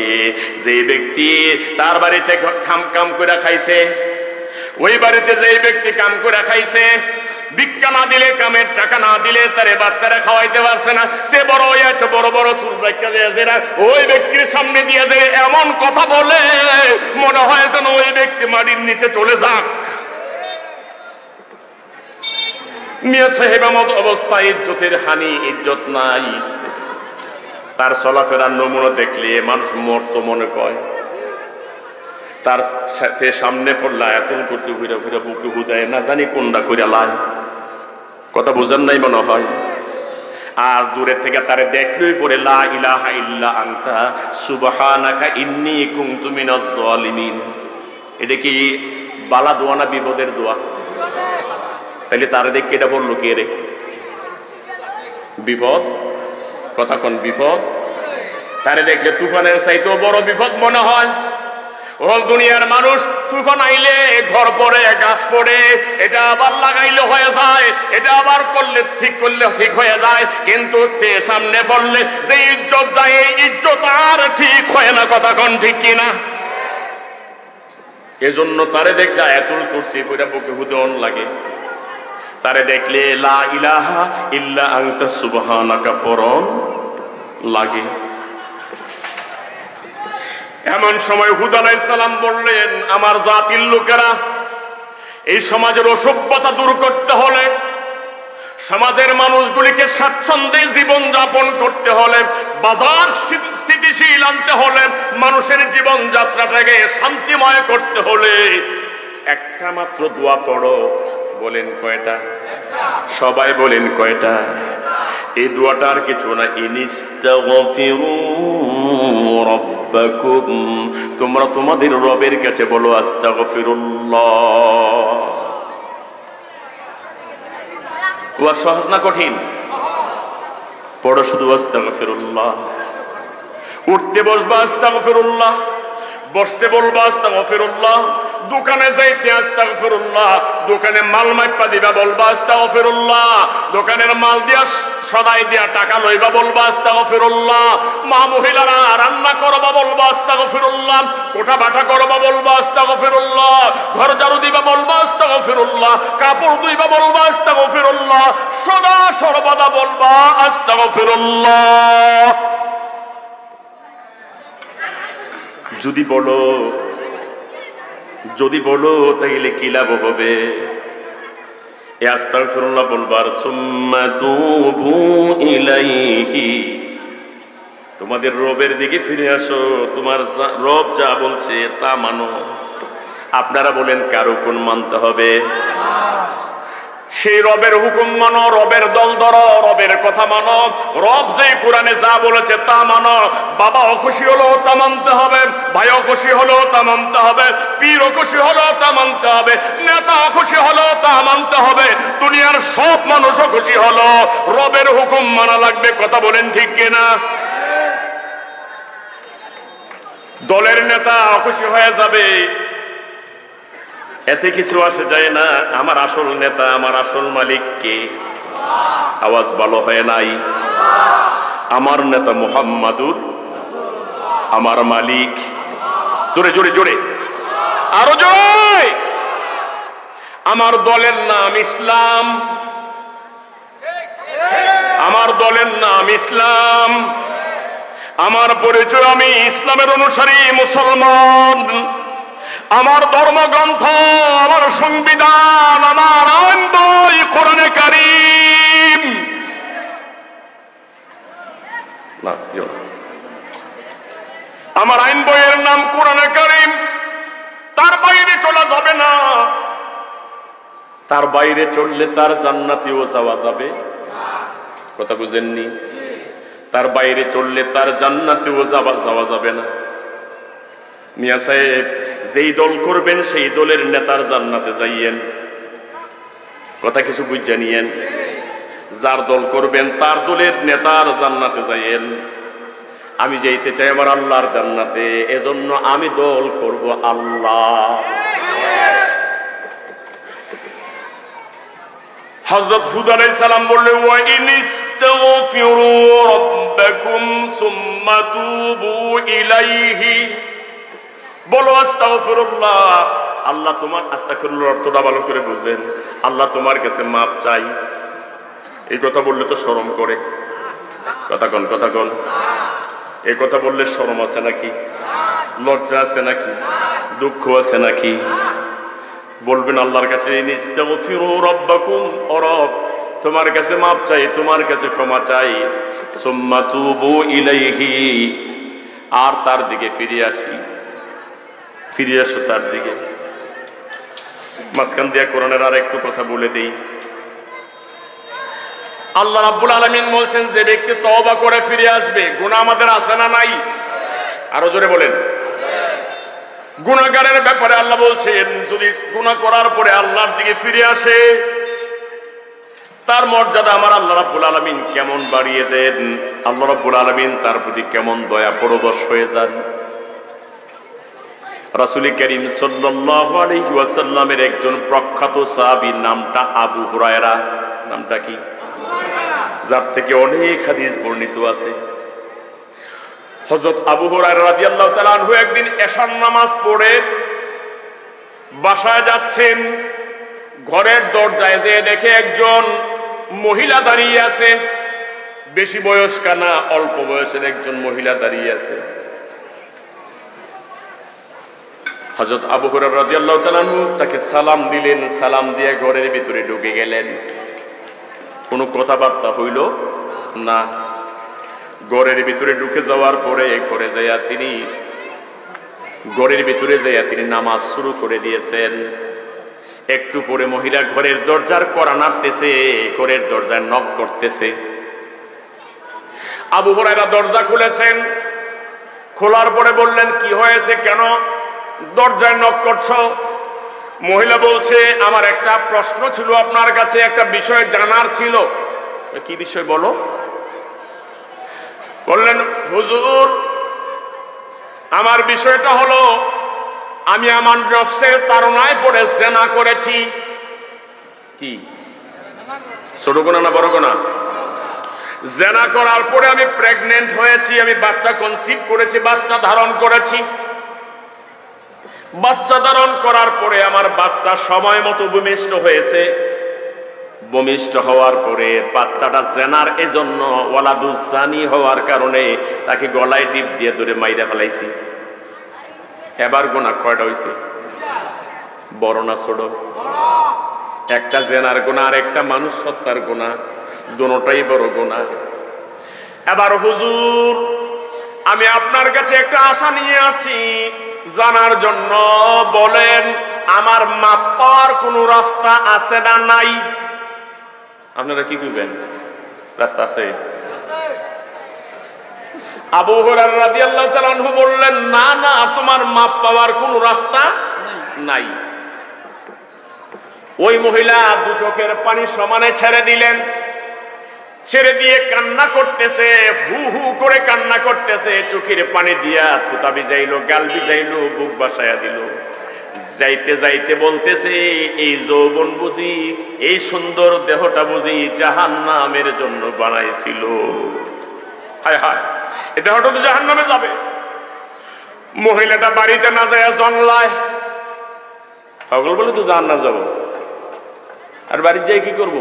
যে ব্যক্তি তার বাড়িতে কাম করে খাইছে, ওই বাড়িতে যে ব্যক্তি কাম করে খাইছে, ভিক্ষা না দিলে, কামের টাকা না দিলে তারে বাচ্চারা খাওয়াইতে পারছে না, তে বড় হয়েছে, বড় বড় চুল রাখা দিয়েছে না, ওই ব্যক্তির সামনে দিয়ে যে এমন কথা বলে, মনে হয় যেন ওই ব্যক্তি মাটির নিচে চলে যাক। মিয়া সাহেব এমন অবস্থায় ইজ্জতের হানি, ইজ্জত নাই। তার চলাফেরার নমুনা দেখলে মানুষ মর্ত মনে কয়। তার সাথে সামনে পড়লা এত করছে, ঘুরে ঘুরে বুকে হুদায় না জানি কোনটা কইরা লাই। কথা বুঝেন নাই মনে হয়। আর দূরে থেকে তারে দেখলেই পড়ে লা ইলাহা ইল্লা আনতা সুবহানাকা ইন্নী কুনতু মিনাজ জালিমিন। এটা কি বালা দোয়া না বিপদের দোয়া? তাহলে তারে দেখে এটা বললো কে রে? বিপদ। কথা কোন বিপদ? তারে দেখলে তুফানের চাইতেও বড় বিপদ মনে হয়। ও দুনিয়ার মানুষ, তুফান আইলে ঘর পড়ে, গাছ পড়ে, এটা আবার লাগাইলে হয়ে যায়, এটা আবার করলে ঠিক হয়ে যায়, কিন্তু সামনে পড়লে যে ইজ্জত যায়, এই ইজ্জত আর ঠিক হয় না। কথা কোন ঠিক কিনা? এজন্য তারে দেখলে এতুল করছি পুরা বুকে হুদন লাগে। তারে দেখলে লা ইলাহা ইল্লা আনতা সুবহানাকা পরন লাগে। এমন সময় হুদ আলাইহিস সালাম বললেন, আমার জাতির লোকেরা, এই সমাজের অসভ্যতা দূর করতে হলে, সমাজের মানুষগুলিকে স্বাচ্ছন্দ্যে জীবন যাপন করতে হলে, বাজার স্থিতিশীল আনতে হলে, মানুষের জীবন যাত্রাটাকে শান্তিময় করতে হলে একটা মাত্র দোয়া পড়ো। বলেন কয়টা? সবাই বলেন কয়টা? এই দোয়াটা আর কিছু না, ইনিস্তাগফিরু রাব্বাকুম, তোমরা তোমাদের রবের কাছে বলো আস্তাগফিরুল্লাহ। দোয়া সহজ না কঠিন? পড়ো শুধু আস্তাগফিরুল্লাহ। উঠতে বসবা আস্তাগফিরুল্লাহ, বসতে বলবা আস্তাগফিরুল্লাহ, দোকানে যাইতে আস্তাগফিরুল্লাহ, দোকানে মাল মাইপা দিবা বলবা আস্তাগফিরুল্লাহ, দোকানের মাল দিয়া সদাই দিয়া টাকা লইবা বলবা আস্তাগফিরুল্লাহ, মা মহিলারা রান্না করবা বলবা আস্তাগফিরুল্লাহ, কোঠা বাটা করবা বলবা আস্তাগফিরুল্লাহ, ঘর ঝাড়ু দিবা বলবা আস্তাগফিরুল্লাহ, কাপড় ধুইবা বলবা আস্তাগফিরুল্লাহ, সদা সর্বদা বলবা আস্তাগফিরুল্লাহ। যদি বলো তাইলে কি লাভ হবে? আস্তাগফিরুল্লাহ বলবার সুম্মা তুবু ইলাইহি, তোমাদের রবের দিকে ফিরে আসো, তোমার রব যা বলছে তা মানো। আপনারা বলেন কার হুকুম মানতে হবে? সেই রবের হুকুম মানো, রবের দল ধরো, রবের কথা মানো, রব যে কোরআনে যা বলেছে তা মানো। বাবা অখুশি হলো তা মানতে হবে, ভাই অখুশি হলো তা মানতে হবে, পীর অখুশি হলো তা মানতে হবে, নেতা অখুশি হলো তা মানতে হবে, দুনিয়ার সব মানুষ অখুশি হলো, রবের হুকুম মানা লাগবে। কথা বলেন ঠিক কিনা? দলের নেতা অখুশি হয়ে যাবে, এতে কিছু আসে যায় না। আমার আসল নেতা, আমার আসল মালিক কে? আওয়াজ ভালো হয় নাই? আমার নেতা মুহাম্মাদুর, আমার মালিক। জোরে জোরে জোরে, আরো জোরে। আমার দলের নাম ইসলাম, আমার দলের নাম ইসলাম। আমার পরিচয়, আমি ইসলামের অনুসারী মুসলমান। আমার ধর্মগ্রন্থ, আমার সংবিধান, আমার আইন বই কোরআনে কারীম। না, আমার আইন বইয়ের নাম কোরআনে কারীম। তার বাইরে চলা যাবে না। তার বাইরে চললে তার জান্নাতেও যাওয়া যাবে। কথা বুঝেননি? তার বাইরে চললে তার জান্নাতেও যাওয়া যাবে না। মিয়া সাহেব, যেই দল করবেন সেই দলের নেতার জান্নাতে যাইয়েন। কথা কিছু বুঝে নিয়েন। যার দল করবেন তার দলের নেতার জান্নাতে যাইয়েন। আমি যাইতে চাই আমার আল্লাহর জান্নাতে, এজন্য আমি দল করব আল্লাহ। হযরত হুদ আলাইহিস সালাম বললেন, ওয়া ইনিস্তাগফিরু রাব্বাকুম সুম্মা তুবু ইলাইহি। বলো আস্তাগফিরুল্লাহ। আল্লাহ তোমার, আস্তাগফিরুল্লাহর অর্থটা ভালো করে বুঝেন। আল্লাহ তোমার কাছে মাপ চাই। এই কথা বললে তো শরম করে। কথা কোন, কথা কোন। এই কথা বললে শরম আছে নাকি? লজ্জা আছে নাকি? দুঃখ আছে নাকি? বলবেন আল্লাহর কাছে, ইনিস্তাগফিরু রাব্বাকুম, ও রব তোমার কাছে মাপ চাই, তোমার কাছে ক্ষমা চাই। সুম্মা তুবু ইলাইহি, আর তার দিকে ফিরে আসি। ফিরে আসো তার দিকে। মাঝখান দিয়ে কোরআনের আর একটু কথা বলে দেই। আল্লাহ রাব্বুল আলামিন বলছেন, যে ব্যক্তি তওবা করে ফিরে আসবে। গুনাহ আমাদের আছে না নাই? আরো জোরে বলেন। গুনাহগারের ব্যাপারে আল্লাহ বলছেন, যদি গুনাহ করার পরে আল্লাহর দিকে ফিরে আসে, তার মর্যাদা আমার আল্লাহ রাব্বুল আলামিন কেমন বাড়িয়ে দেন। আল্লাহ রাব্বুল আলামিন তার প্রতি কেমন দয়া পরবশ হয়ে যান। রাসূল করিম সাল্লাল্লাহু আলাইহি ওয়াসাল্লামের একজন প্রখ্যাত সাহাবী, নামটা আবু হুরায়রা। নামটা কি? যার থেকে অনেক হাদিস বর্ণিত আছে। হযরত আবু হুরায়রা রাদিয়াল্লাহু তাআলা আনহু একদিন এশার নামাজ পড়ে বাসায় যাচ্ছেন। ঘরের দরজায় যেয়ে দেখে একজন মহিলা দাঁড়িয়ে আছে। বেশি বয়স্কা না, অল্প বয়সের একজন মহিলা দাঁড়িয়ে আছে। হযরত আবু হুরায়রা রাদিয়াল্লাহু তাআলা আনহু তাকে সালাম দিলেন। সালাম দিয়ে ঘরের ভিতরে ঢুকে গেলেন। কোনো কথাবার্তা হইল না। ঘরের ভিতরে ঢুকে যাওয়ার পরে ঘরের ভিতরে যাইয়া তিনি নামাজ শুরু করে দিয়েছেন। একটু পরে মহিলা ঘরের দরজার কড়া নাড়তেছে, ঘরের দরজায় নক করতেছে। আবু হুরায়রা দরজা খুলেছেন। খোলার পরে বললেন, কি হয়েছে, কেন দরজায় নক করছো? মহিলা বলছে, আমার একটা প্রশ্ন ছিল আপনার কাছে, একটা বিষয় জানার ছিল। কি বিষয় বলো? বললেন, হুজুর আমার বিষয়টা হলো, আমি আমার নফসের তাড়নায় পড়ে জিনা করেছি। কি? ছোট গুনাহ না বড় গুনাহ? জিনা করার পরে আমি প্রেগন্যান্ট হয়েছি, আমি বাচ্চা কনসিভ করেছি, বাচ্চা ধারণ করেছি। বাচ্চা ধারণ করার পরে আমার বাচ্চা সময় মতো ভূমিষ্ঠ হয়েছে। ভূমিষ্ঠ হওয়ার পরে বাচ্চাটা জেনার, এজন্য ওয়ালাদুজ্জানি হওয়ার কারণে তাকে গলায় টিপ দিয়ে ধরে মাইরা ফেলাইছি। এবার গুনাহ কয়টা হইছে? বড় না ছোট? একটা জেনার গুনাহ আর একটা মানুষ হত্যার গুনাহ, দুটোটাই বড় গুনাহ। এবার হুজুর আমি আপনার কাছে একটা আশা নিয়ে আসছি জানার জন্য, বলেন আমার মাপ পাওয়ার কোন রাস্তা আছে না নাই? আপনারা কি কইবেন? রাস্তা আছে? আবু হুরায়রা রাদিয়াল্লাহু তাআলা আনহু বললেন, না না, তোমার মাপ পাওয়ার কোন রাস্তা নাই। ওই মহিলা দু চোখের পানি সমানে ছেড়ে দিলেন। ছেড়ে দিয়ে কান্না করতেছে, হু হু করে কান্না করতেছে, চোখের পানি দিয়া থুতা ভিজাইলো, গাল ভিজাইলো, বুক বাসায়া দিল। যাইতে যাইতে বলতেছে, এই যৌবন বুঝি, এই সুন্দর দেহটা বুঝি জাহান্নামের জন্য বানাইছিল। হায় হায়, এই দেহটা তো জাহান্নামে যাবে। মহিলাটা বাড়িতে না যায় জংলায়, পাগল বলে তো জাহান্নাম যাব, আর বাড়িতে যাই কি করব?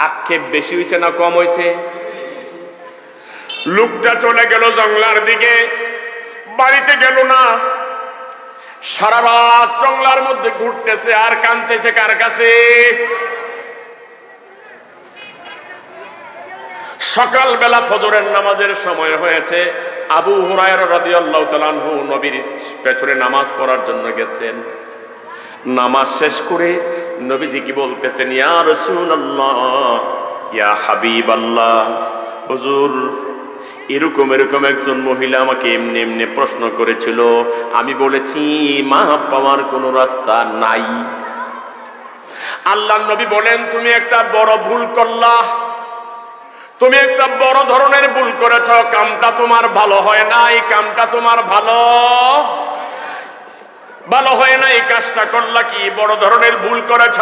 আক্ষেপ বেশি হয়েছে না কম হয়েছে? লোকটা চলে গেল জংলার দিকে, বাড়িতে গেল না। সারা রাত জংলার মধ্যে ঘুরতেছে আর কাঁদতেছে কার কাছে? সকালবেলা ফজরের নামাজের সময় হয়েছে। আবু হুরায়রা রাদিয়াল্লাহু তাআলা আনহু নবীর পেছনে নামাজ পড়ার জন্য গেছেন। নামাজ শেষ করে নবীজি কি বলতেছেন, ইয়া রাসূলুল্লাহ, ইয়া হাবিবাল্লাহ, হুজুর, এরকম একজন মহিলা আমাকে এমনি এমনি প্রশ্ন করেছিল, আমি বলেছি মাপ পাওয়ার কোনো রাস্তা নাই। আল্লাহর নবী বলেন, তুমি একটা বড় ভুল করলা, তুমি একটা বড় ধরনের ভুল করেছ, কামটা তোমার ভালো হয় নাই, কামটা তোমার ভালো হয় না। এই কাজটা করলা কি বড় ধরনের ভুল করেছ।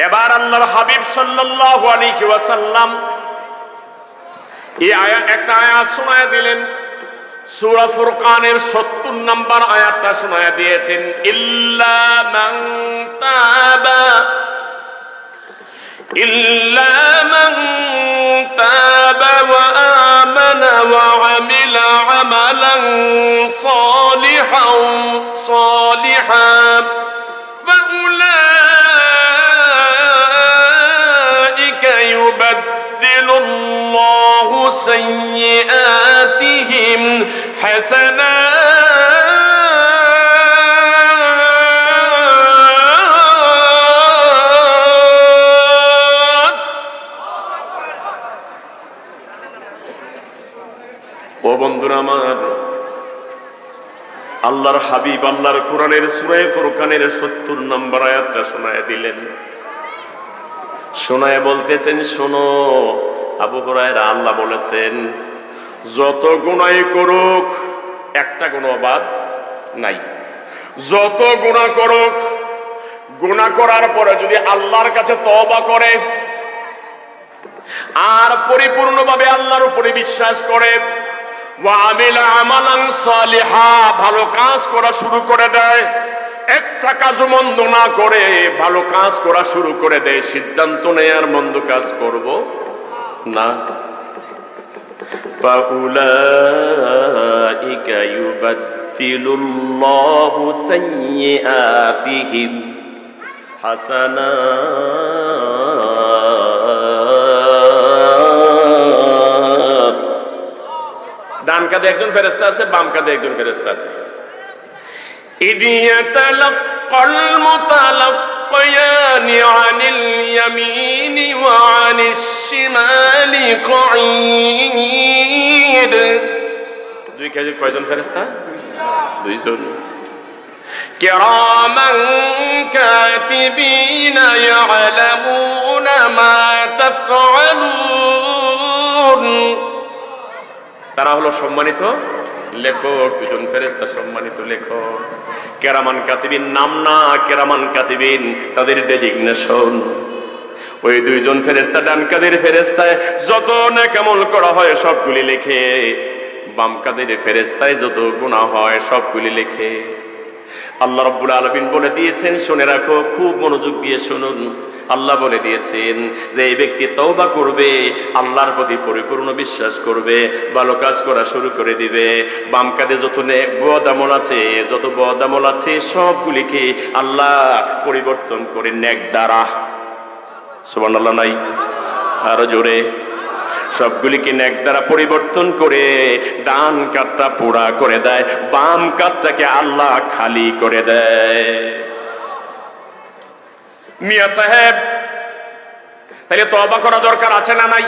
এবার আল্লাহর হাবিব সাল্লাল্লাহু আলাইহি ওয়াসাল্লাম এই একটা আয়াত শোনায় দিলেন। সূরা ফুরকানের ৭০ নম্বর আয়াতটা শোনায় দিয়েছেন, ইল্লা মান তাবা ওয়া আমানা ওয়া আমিলা আমালান সালিহান ফাউলাইকা ইউবাদদিলুল্লাহু সাইয়্যাতিহিম হাসানাত। ও বন্ধুরা আমার, আল্লাহর হাবিব আল্লাহর কোরআনের সূরা ফুরকানের ৭০ নম্বর আয়াতটা শোনায় দিলেন। শোনায় বলতেছেন, শোনো আবু হুরায়রা, আল্লাহ বলেছেন যত গুনাহ করুক একটা গুনাহ বাদ নাই। যত গুনাহ করুক, গুনাহ করার পরে যদি আল্লাহর কাছে তওবা করে আর পরিপূর্ণভাবে আল্লাহর উপরে বিশ্বাস করে, ওয়া আমিলা আমালান সালিহা, ভালো কাজ করা শুরু করে দেয়, একটা কাজও মন্দ না করে ভালো কাজ করা শুরু করে দেয়, সিদ্ধান্ত নেয় আর মন্দ কাজ করব না, ফাউলাইকা ইউবাদদিলুল্লাহু সাইয়্যাতিহিম হাসানাত। ডান কাঁধে একজন ফেরেশতা আছে, বাম কাঁধে একজন ফেরেশতা আছে। ইদিয়াতালাক্কাল মুতালাক্কিয়ানি আনিল ইয়ামিনি ওয়া আনিশ শিমালি কঈদ। দুই কাঁধে কয়জন ফেরেশতা? দুইজন। কিরামান কাতিবিনা ইয়ালামুনা মা তাফআলুন। তারা হলো সম্মানিত লেখক, দুজন ফেরেশতা সম্মানিত লেখক। কেরামান কাতিবিন নাম না, কেরামান কাতিবিন তাদের ডেজিগনেশন। ওই দুইজন ফেরেশতা ডান কাদের ফেরেশতায় যত নেক আমল করা হয় সবগুলি লেখে, বাম কাদের ফেরেশতায় যত গুনাহ হয় সবগুলি লেখে। আল্লাহ রাব্বুল আলামিন বলে দিয়েছেন, শুনে রাখো, খুব মনোযোগ দিয়ে শুনুন। আল্লাহ বলে দিয়েছেন যে এই ব্যক্তি তওবা করবে, আল্লাহর প্রতি পরিপূর্ণ বিশ্বাস করবে, ভালো কাজ করা শুরু করে দিবে, বাম কাঁধে যত বদ আমল আছে সবগুলিকে আল্লাহ পরিবর্তন করে নেক দ্বারা, সুবহানাল্লাহ নাই আরো জোরে, সবগুলিকে নেক দ্বারা পরিবর্তন করে ডান কাঁধটা পুরা করে দেয়, বাম কাঁধটাকে আল্লাহ খালি করে দেয়। মিয়া সাহেব, তাহলে তওবা করা দরকার আছে না নাই?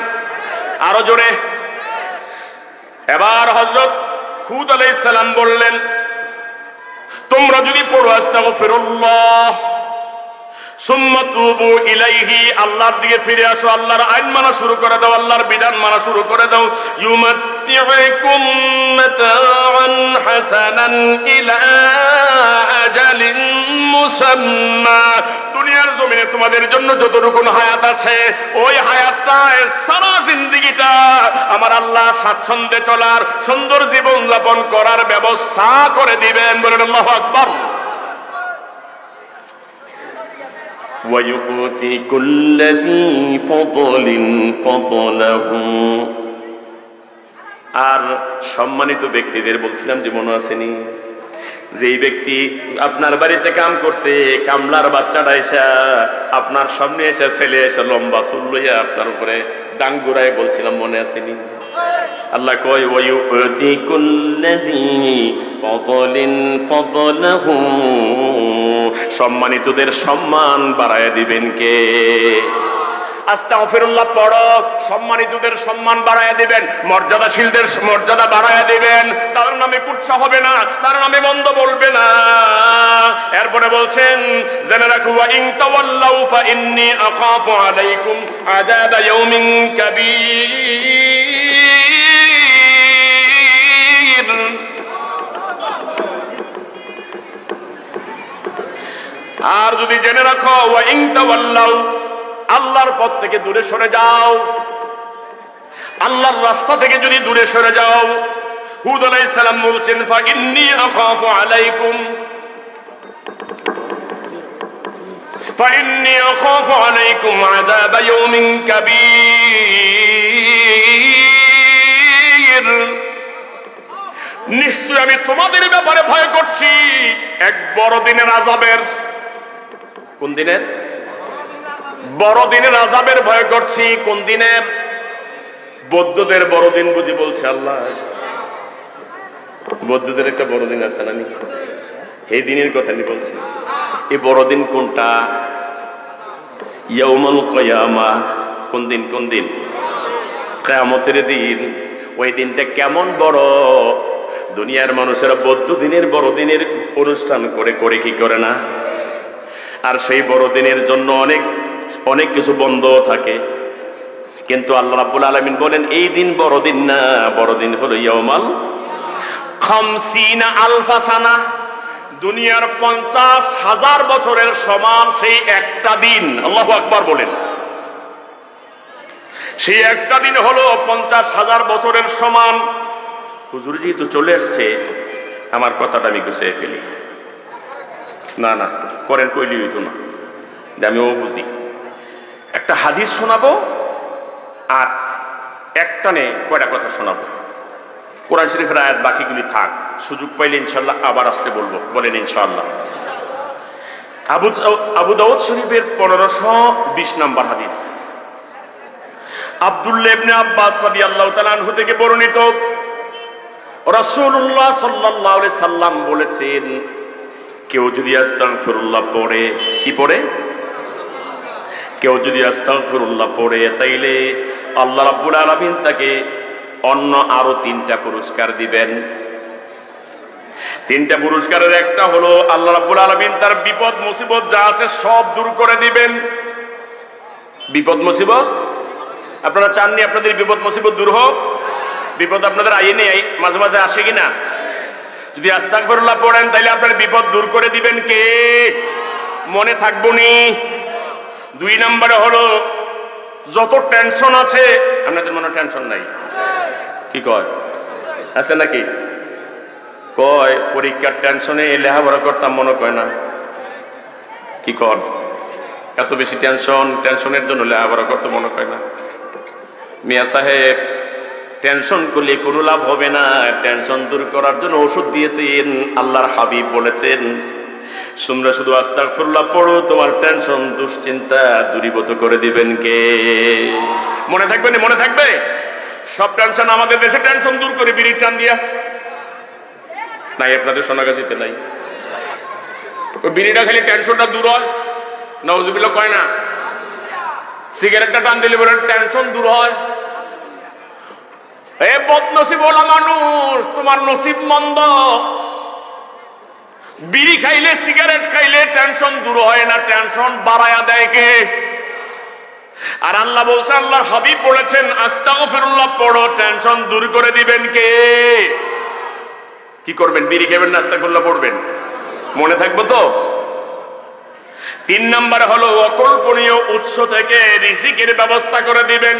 আরো জোরে। এবার হযরত হুদ আলাইহিস সালাম বললেন, তোমরা যদি পড়ো আস্তাগফিরুল্লাহ সুম্মা তুবু ইলাইহি, আল্লাহর দিকে ফিরে আসো, আল্লাহর আইন মানা শুরু করে দাও, আল্লাহর বিধান মানা শুরু করে দাও। ইউমাত্তিউকুম মাতাআন হাসানান ইলা আজালিন মুসাম্মা, দুনিয়ার জমিনে তোমাদের জন্য যতটুকু হায়াত আছে ওই হায়াতটায় সারা জিন্দেগিটা আমার আল্লাহ স্বাচ্ছন্দ্যে চলার, সুন্দর জীবন যাপন করার ব্যবস্থা করে দিবেন। বলেন আল্লাহু আকবার। وَيُؤْتِي كُلَّ ذِي فَضْلٍ فَضْلَهُ, আর সম্মানিত ব্যক্তিদের বলছিলাম যে মনে আসেনি, যেই ব্যক্তি আপনার বাড়িতে কাম করছে, কামলার বাচ্চাটা এসে আপনার সামনে এসে, ছেলে এসে লম্বা চুল লইয়া আপনার উপরে ডাঙ্গুরায় বলছিলাম, মনে আসেনি? আল্লাহ কয় ওয়ায়ুতি কুল্লাযী ফাদলিন ফাদলাহু, সম্মানিতদের সম্মান বাড়ায় দিবেন কে? আস্তাগফিরুল্লাহ পড়ো, সম্মানিতদের সম্মান বাড়ায় দিবেন, মর্যাদাশীলদের মর্যাদা বাড়ায় দিবেন, তার নামে কুৎসা হবে না, তার নামে মন্দ বলবে না। এরপরে বলছেন জেনে রাখো ওয়া ইন তাওয়াল্লাউ ফা ইন্নী আখাফু আলাইকুম আযাবা ইয়াউমিন কাবীর। আর যদি জেনে রাখো ওয়া ইন তাওয়াল্লাউ, আল্লাহর পথ থেকে দূরে সরে যাও, আল্লাহর রাস্তা থেকে যদি দূরে সরে যাও, হুদ আলাইহিস সালাম বলছেন ফা ইন্নী আখাফু আলাইকুম আযাবা ইয়াউমিন কাবীর, নিশ্চয় আমি তোমাদের ব্যাপারে ভয় করছি এক বড় দিনের আযাবের। কোন দিনের? বড় দিনের আযাবের ভয় করছি। কোন দিনের? বৌদ্ধদের বড়দিন বুঝি বলছে আল্লাহ? বৌদ্ধদের একটা বড়দিন আছে না, এই দিনের কথা নি বলছে। এই বড়দিন কোনটা? ইয়াউমুল কিয়ামা। কোন দিন? কোন দিন? কিয়ামতের দিন। ওই দিনটা কেমন বড়, দুনিয়ার মানুষেরা বৌদ্ধ দিনের বড়দিনের অনুষ্ঠান করে কি করে না? আর সেই বড়দিনের জন্য অনেক অনেক কিছু বন্ধ থাকে, কিন্তু আল্লাহ রাব্বুল আলামিন বলেন এই দিন বড়দিন না, বড়দিন হলো ইয়াউমাল খামসিনা আলফা সানা, দুনিয়ার 50,000 বছরের সমান সেই একটা দিন। আল্লাহু আকবার বলেন। সেই একটা দিন হলো 50,000 বছরের সমান। হুজুর যেহেতু চলে এসছে, আমার কথাটা আমি গুছিয়ে ফেলি। না না করেন, কইলি হইতো না, আমিও বুঝি। একটা হাদিস শোনাবো আর একটানে কয়টা কথা শোনাবো। কোরআন শরীফের আয়াত বাকিগুলি থাক, সুযোগ পাইলে ইনশাআল্লাহ আবার আসতে বলবো। বলেন ইনশাআল্লাহ। আবু দাউদ শরীফের 1520 নম্বর হাদিস, আব্দুল্লাহ ইবনে আব্বাস রাদিয়াল্লাহু তাআলা আনহু থেকে বর্ণিত, রাসূলুল্লাহ সাল্লাল্লাহু আলাইহি সাল্লাম বলেছেন, কেউ যদি আস্তাগফিরুল্লাহ পড়ে, কি পড়ে? কেউ যদি আস্তাগফিরুল্লাহ পড়ে, তাইলে আল্লাহ রাব্বুল আলামিন তাকে অন্য আরো 3টা পুরস্কার দিবেন। 3টা পুরস্কারের একটা হলো আল্লাহ রাব্বুল আলামিন তার বিপদ মুসিবত যা আছে সব দূর করে দিবেন। বিপদ মুসিবত আপনারা চাননি আপনাদের বিপদ মুসিবত দূর হোক? বিপদ আপনাদের আইনে মাঝে মাঝে আসে কিনা? যদি আস্তাগফিরুল্লাহ পড়েন তাইলে আপনার বিপদ দূর করে দিবেন কে? মনে থাকবো নি। 2 নম্বরে হলো যত টেনশন আছে, আপনাদের মনে টেনশন নাই? কি কয়? আছে নাকি? কয় পরীক্ষার টেনশনে লেখাপড়া করতাম মনে কয় না। কি কর? এত বেশি টেনশন, টেনশনের জন্য লেখাপড়া করতে মনে কয় না। মিয়া সাহেব, টেনশন করলে কোনো লাভ হবে না। টেনশন দূর করার জন্য ওষুধ দিয়েছেন আল্লাহর হাবিব, বলেছেন তোমরা শুধু আস্তাগফিরুল্লাহ পড়ো, তোমার টেনশন দুশ্চিন্তা দূরীভূত করে দিবেন কে? মনে থাকবে না? মনে থাকবে? সব টেনশন আমাদের দেশে টেনশন দূর করে বিড়ির টান দিয়া নাই, আপনাদের সোনাগাছিতে নাই। ওই বিড়িটা খালি টেনশনটা দূর হয়, নাউজুবিল্লাহ কয় না? সিগারেটটা টান দিলে বলে টেনশন দূর হয়। এ বদনসিব ওলা মানুষ, তোমার নসিব মন্দ। বিড়ি খাইলে সিগারেট খাইলে টেনশন দূর হয় না, টেনশন বাড়ায়া দেয় কে? আর আল্লাহ বলছেন, আল্লাহর হাবিব বলেছেন আস্তাগফিরুল্লাহ পড়ো, টেনশন দূর করে দিবেন কে? কি করবেন? বিড়ি খাবেন না, আস্তাগফিরুল্লাহ পড়বেন, মনে থাকবো তো? 3 নাম্বার হলো অকল্পনীয় উৎস থেকে রিজিকের ব্যবস্থা করে দিবেন।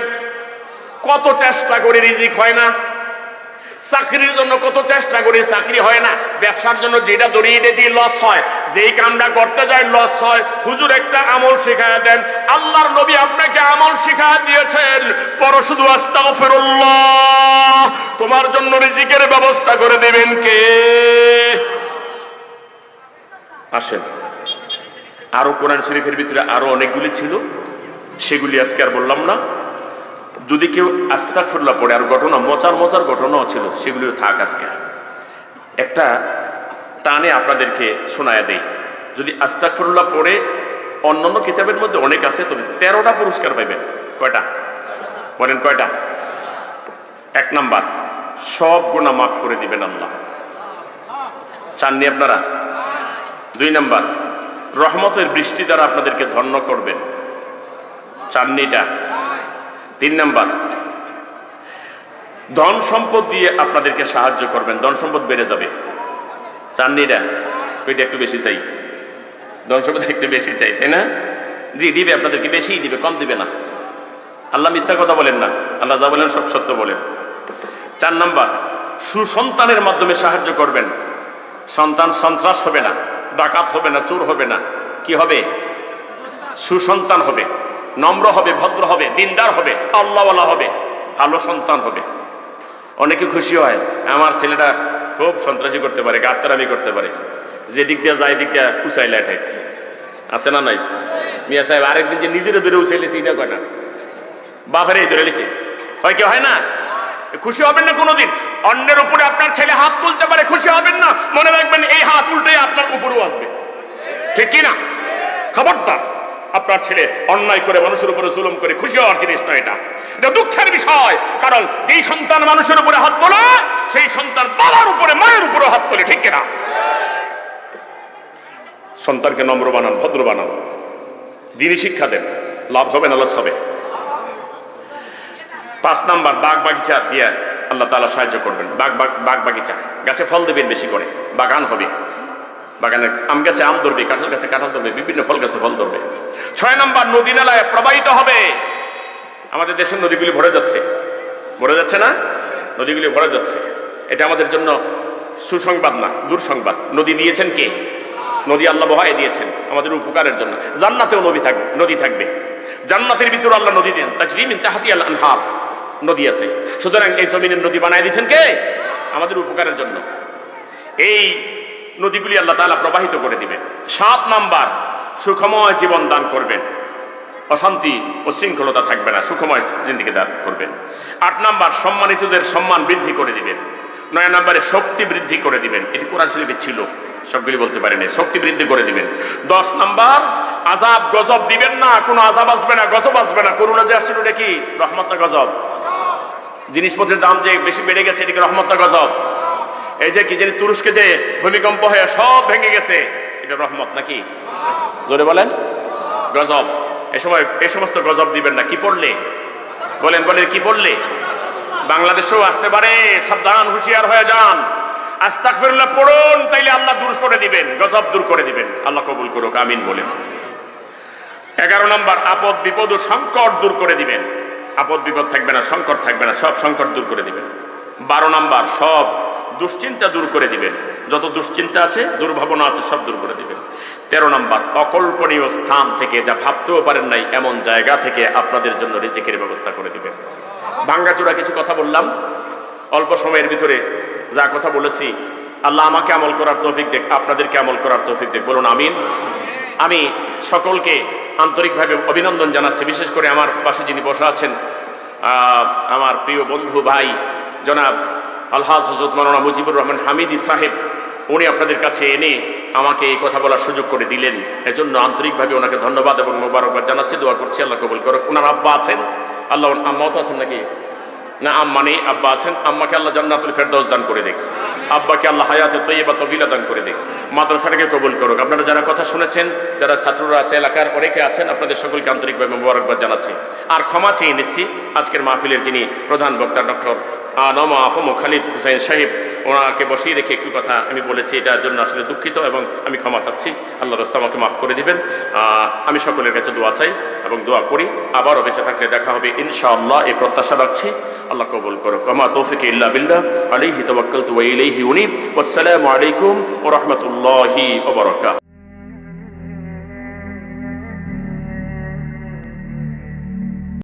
কত চেষ্টা করে রিজিক হয় না, চাকরির জন্য কত চেষ্টা করি চাকরি হয় না, ব্যবসার জন্য যেটা দড়িয়ে দিয়ে লস হয়, যেই কামটা করতে যায় লস হয়। হুজুর একটা আমল শিখায়া দেন। আল্লাহর নবী আপনাকে আমল শিখায়া দিয়েছেন, পড়ো শুধু আস্তাগফিরুল্লাহ, তোমার জন্য রিজিকের ব্যবস্থা করে দিবেন কে? আসেন, আরো কোরআন শরীফের ভিতরে আরো অনেকগুলি ছিল, সেগুলি আজকে আর বললাম না। যদি কেউ আস্তাগফিরুল্লাহ পড়ে, আর ঘটনা মজার মজার ঘটনাও ছিল, সেগুলিও থাক। আজকে একটা টানে আপনাদেরকে শোনায়া দেই। যদি আস্তাগফিরুল্লাহ পড়ে, অন্যান্য কিতাবের মধ্যে অনেক আছে, তবে 13টা পুরস্কার পাইবেন। কয়টা বলেন? কয়টা? 1 নাম্বার, সব গুনাহ মাফ করে দিবেন আল্লাহ। চাননি আপনারা? 2 নাম্বার, রহমতের বৃষ্টি দ্বারা আপনাদেরকে ধন্য করবেন। চাননি এটা? 3 নাম্বার, ধন সম্পদ দিয়ে আপনাদেরকে সাহায্য করবেন, ধন সম্পদ বেড়ে যাবে। চাননি এটা? এটা একটু বেশি চাই, ধন সম্পদ একটু বেশি চাই, তাই না? জি, দিবে, আপনাদেরকে বেশি দিবে, কম দিবে না। আল্লাহ মিথ্যা কথা বলেন না, আল্লাহ যা বলেন সব সত্য বলেন। 4 নাম্বার, সুসন্তানের মাধ্যমে সাহায্য করবেন। সন্তান সন্ত্রাস হবে না, ডাকাত হবে না, চোর হবে না। কি হবে? সুসন্তান হবে, নম্র হবে, ভদ্র হবে, দিনদার হবে, আল্লাহওয়ালা হবে, ভালো সন্তান হবে। অনেকে খুশি হয়, আমার ছেলেটা খুব সন্ত্রাসী করতে পারে, গাত্তারামি করতে পারে, যে দিক দিয়ে যায় দিক দিয়ে উচাইলে এটাই আছে না নাই? মিয়া সাহেব আরেকদিন যে নিজের ধরে উচাইলেছে, এটা কয় না, বাপের এই ধরে লিছে, হয় কেউ হয় না? খুশি হবেন না কোনোদিন। অন্যের উপরে আপনার ছেলে হাত তুলতে পারে, খুশি হবেন না। মনে রাখবেন, এই হাত উল্টে আপনার উপরেও আসবে, ঠিক কিনা? খবরদার, আপনার ছেলে অন্যায় করে মানুষের উপরে জুলুম করে খুশি হওয়ার জিনিস নয় এটা, এটা দুঃখের বিষয়। কারণ যেই সন্তান মানুষের উপরে হাত তোলে, সেই সন্তান বাবার উপরে, মায়ের উপরে হাত তোলে, ঠিক কিনা? সন্তানকে নম্র বানান, ভদ্র বানান, দিনী শিক্ষা দেন, লাভ হবে না লস হবে। 5 নাম্বার, বাগ বাগিচা দিয়ে আল্লাহ তাআলা সাহায্য করবেন। বাগ বাগিচা, গাছে ফল দেবেন বেশি করে, বাগান হবে, বাগানে আম গাছে আম ধরবে, কাঁঠাল গাছে কাঁঠাল ধরবে, বিভিন্ন ফল গাছে ফল ধরবে। 6 নাম্বার, নদী নালায় প্রবাহিত হবে। আমাদের দেশের নদীগুলি ভরে যাচ্ছে, ভরে যাচ্ছে না? নদীগুলি ভরে যাচ্ছে। এটা আমাদের জন্য সুসংবাদ না, দুঃসংবাদ। নদী দিয়েছেন কে? নদী আল্লাহ বহায় দিয়েছেন আমাদের উপকারের জন্য। জান্নাতেও নদী থাকবে, জান্নাতের ভিতরে আল্লাহ নদী দেন, তাজরি মিন তাহতিহাল আনহার, নদী আছে। সুতরাং এই জমিনের নদী বানায় দিয়েছেন কে? আমাদের উপকারের জন্য। এই নদীগুলি আল্লাহ তাআলা প্রবাহিত করে দিবেন। 7 নাম্বার, সুখময় জীবন দান করবেন, অশান্তি উশৃঙ্খলতা থাকবে না, সুখময় জিন্দেগি দান করবেন। 8 নাম্বার, সম্মানিতদের সম্মান বৃদ্ধি করে দিবেন। 9 নাম্বারে শক্তি বৃদ্ধি করে দিবেন। এটি কোরআন শরীফে ছিল, সবগুলি বলতে পারেনি, শক্তি বৃদ্ধি করে দিবেন। 10 নাম্বার, আযাব গজব দিবেন না, কোনো আযাব আসবে না, গজব আসবে না। করোনা যে আসছিল, এটা কি রহমত না গজব? জিনিসপত্রের দাম যে বেশি বেড়ে গেছে, এটা কি রহমত না গজব? এই যে কি জানি তুরস্কে যে ভূমিকম্প হয়ে সব ভেঙে গেছে, এটা রহমত নাকি? জোরে বলেন, গজব। এই সমস্ত গজব দিবেন না। কি পড়লে? বলেন কি পড়লে? বাংলাদেশেও আসতে পারে, সাবধান, হুঁশিয়ার হয়ে যান। আস্তাগফিরুল্লাহ পড়ুন, তাইলে আল্লাহ দূর করে দিবেন, গজব দূর করে দিবেন। আল্লাহ কবুল করুক, আমিন বলেন। 11 নাম্বার, আপদ বিপদ ও সংকট দূর করে দিবেন। আপদ বিপদ থাকবে না, সংকট থাকবে না, সব সংকট দূর করে দিবেন। 12 নাম্বার, সব দুশ্চিন্তা দূর করে দিবেন, যত দুশ্চিন্তা আছে, দুর্ভাবনা আছে, সব দূর করে দিবেন। 13 নাম্বার, অকল্পনীয় স্থান থেকে, যা ভাবতেও পারেন নাই এমন জায়গা থেকে আপনাদের জন্য রিজিকের ব্যবস্থা করে দিবেন। ভাঙ্গাচোরা কিছু কথা বললাম, অল্প সময়ের ভিতরে যা কথা বলেছি, আল্লাহ আমাকে আমল করার তৌফিক দেখ, আপনাদেরকে আমল করার তৌফিক দেখ, বলুন আমিন। আমি সকলকে আন্তরিকভাবে অভিনন্দন জানাচ্ছি, বিশেষ করে আমার পাশে যিনি বসে আছেন, আমার প্রিয় বন্ধু ভাই জনাব আলহাজ হযরত মাওলানা মুজিবুর রহমান হামিদি সাহেব, উনি আপনাদের কাছে এনে আমাকে এই কথা বলার সুযোগ করে দিলেন। এজন্য আন্তরিকভাবে ওনাকে ধন্যবাদ এবং মোবারকবাদ জানাচ্ছি, দোয়া করছি আল্লাহ কবুল করুক। ওনার আব্বা আছেন, আল্লাহ, আম্মাও তো আছেন নাকি? না, আম্মা নেই, আব্বা আছেন। আম্মাকে আল্লাহ জান্নাতুল ফেরদাউস দান করে দেখ। আব্বাকে আল্লাহ হায়াতে তৈয়বা তবিলা দান করে দিক, মাদ্রাসাটাকে কবুল করুক। আপনারা যারা কথা শুনেছেন, যারা ছাত্ররা আছে, এলাকার অনেকে আছেন, আপনাদের সকলকে আন্তরিকভাবে মোবারকবাদ জানাচ্ছি। আর ক্ষমা চেয়ে নিচ্ছি আজকের মাহফিলের যিনি প্রধান বক্তা ডক্টর নমা আফম খালিদ হুসাইন সাহেব, ওনাকে বসিয়ে রেখে একটু কথা আমি বলেছি, এটার জন্য আসলে দুঃখিত এবং আমি ক্ষমা চাচ্ছি। আল্লাহ রাস্তা আমাকে মাফ করে দিবেন। আমি সকলের কাছে দোয়া চাই এবং দোয়া করি আবারও বেঁচে থাকলে দেখা হবে ইনশাআল্লাহ, এই প্রত্যাশা রাখছি। আল্লাহ কবুল করুক। ওয়া মা তৌফিক ইল্লা বিল্লাহ, আলাইহি তাওয়াক্কালতু ওয়া ইলাইহি উনীব। ওয়াসসালামু আলাইকুম ওয়া রাহমাতুল্লাহি ওয়া বারাকাতুহু।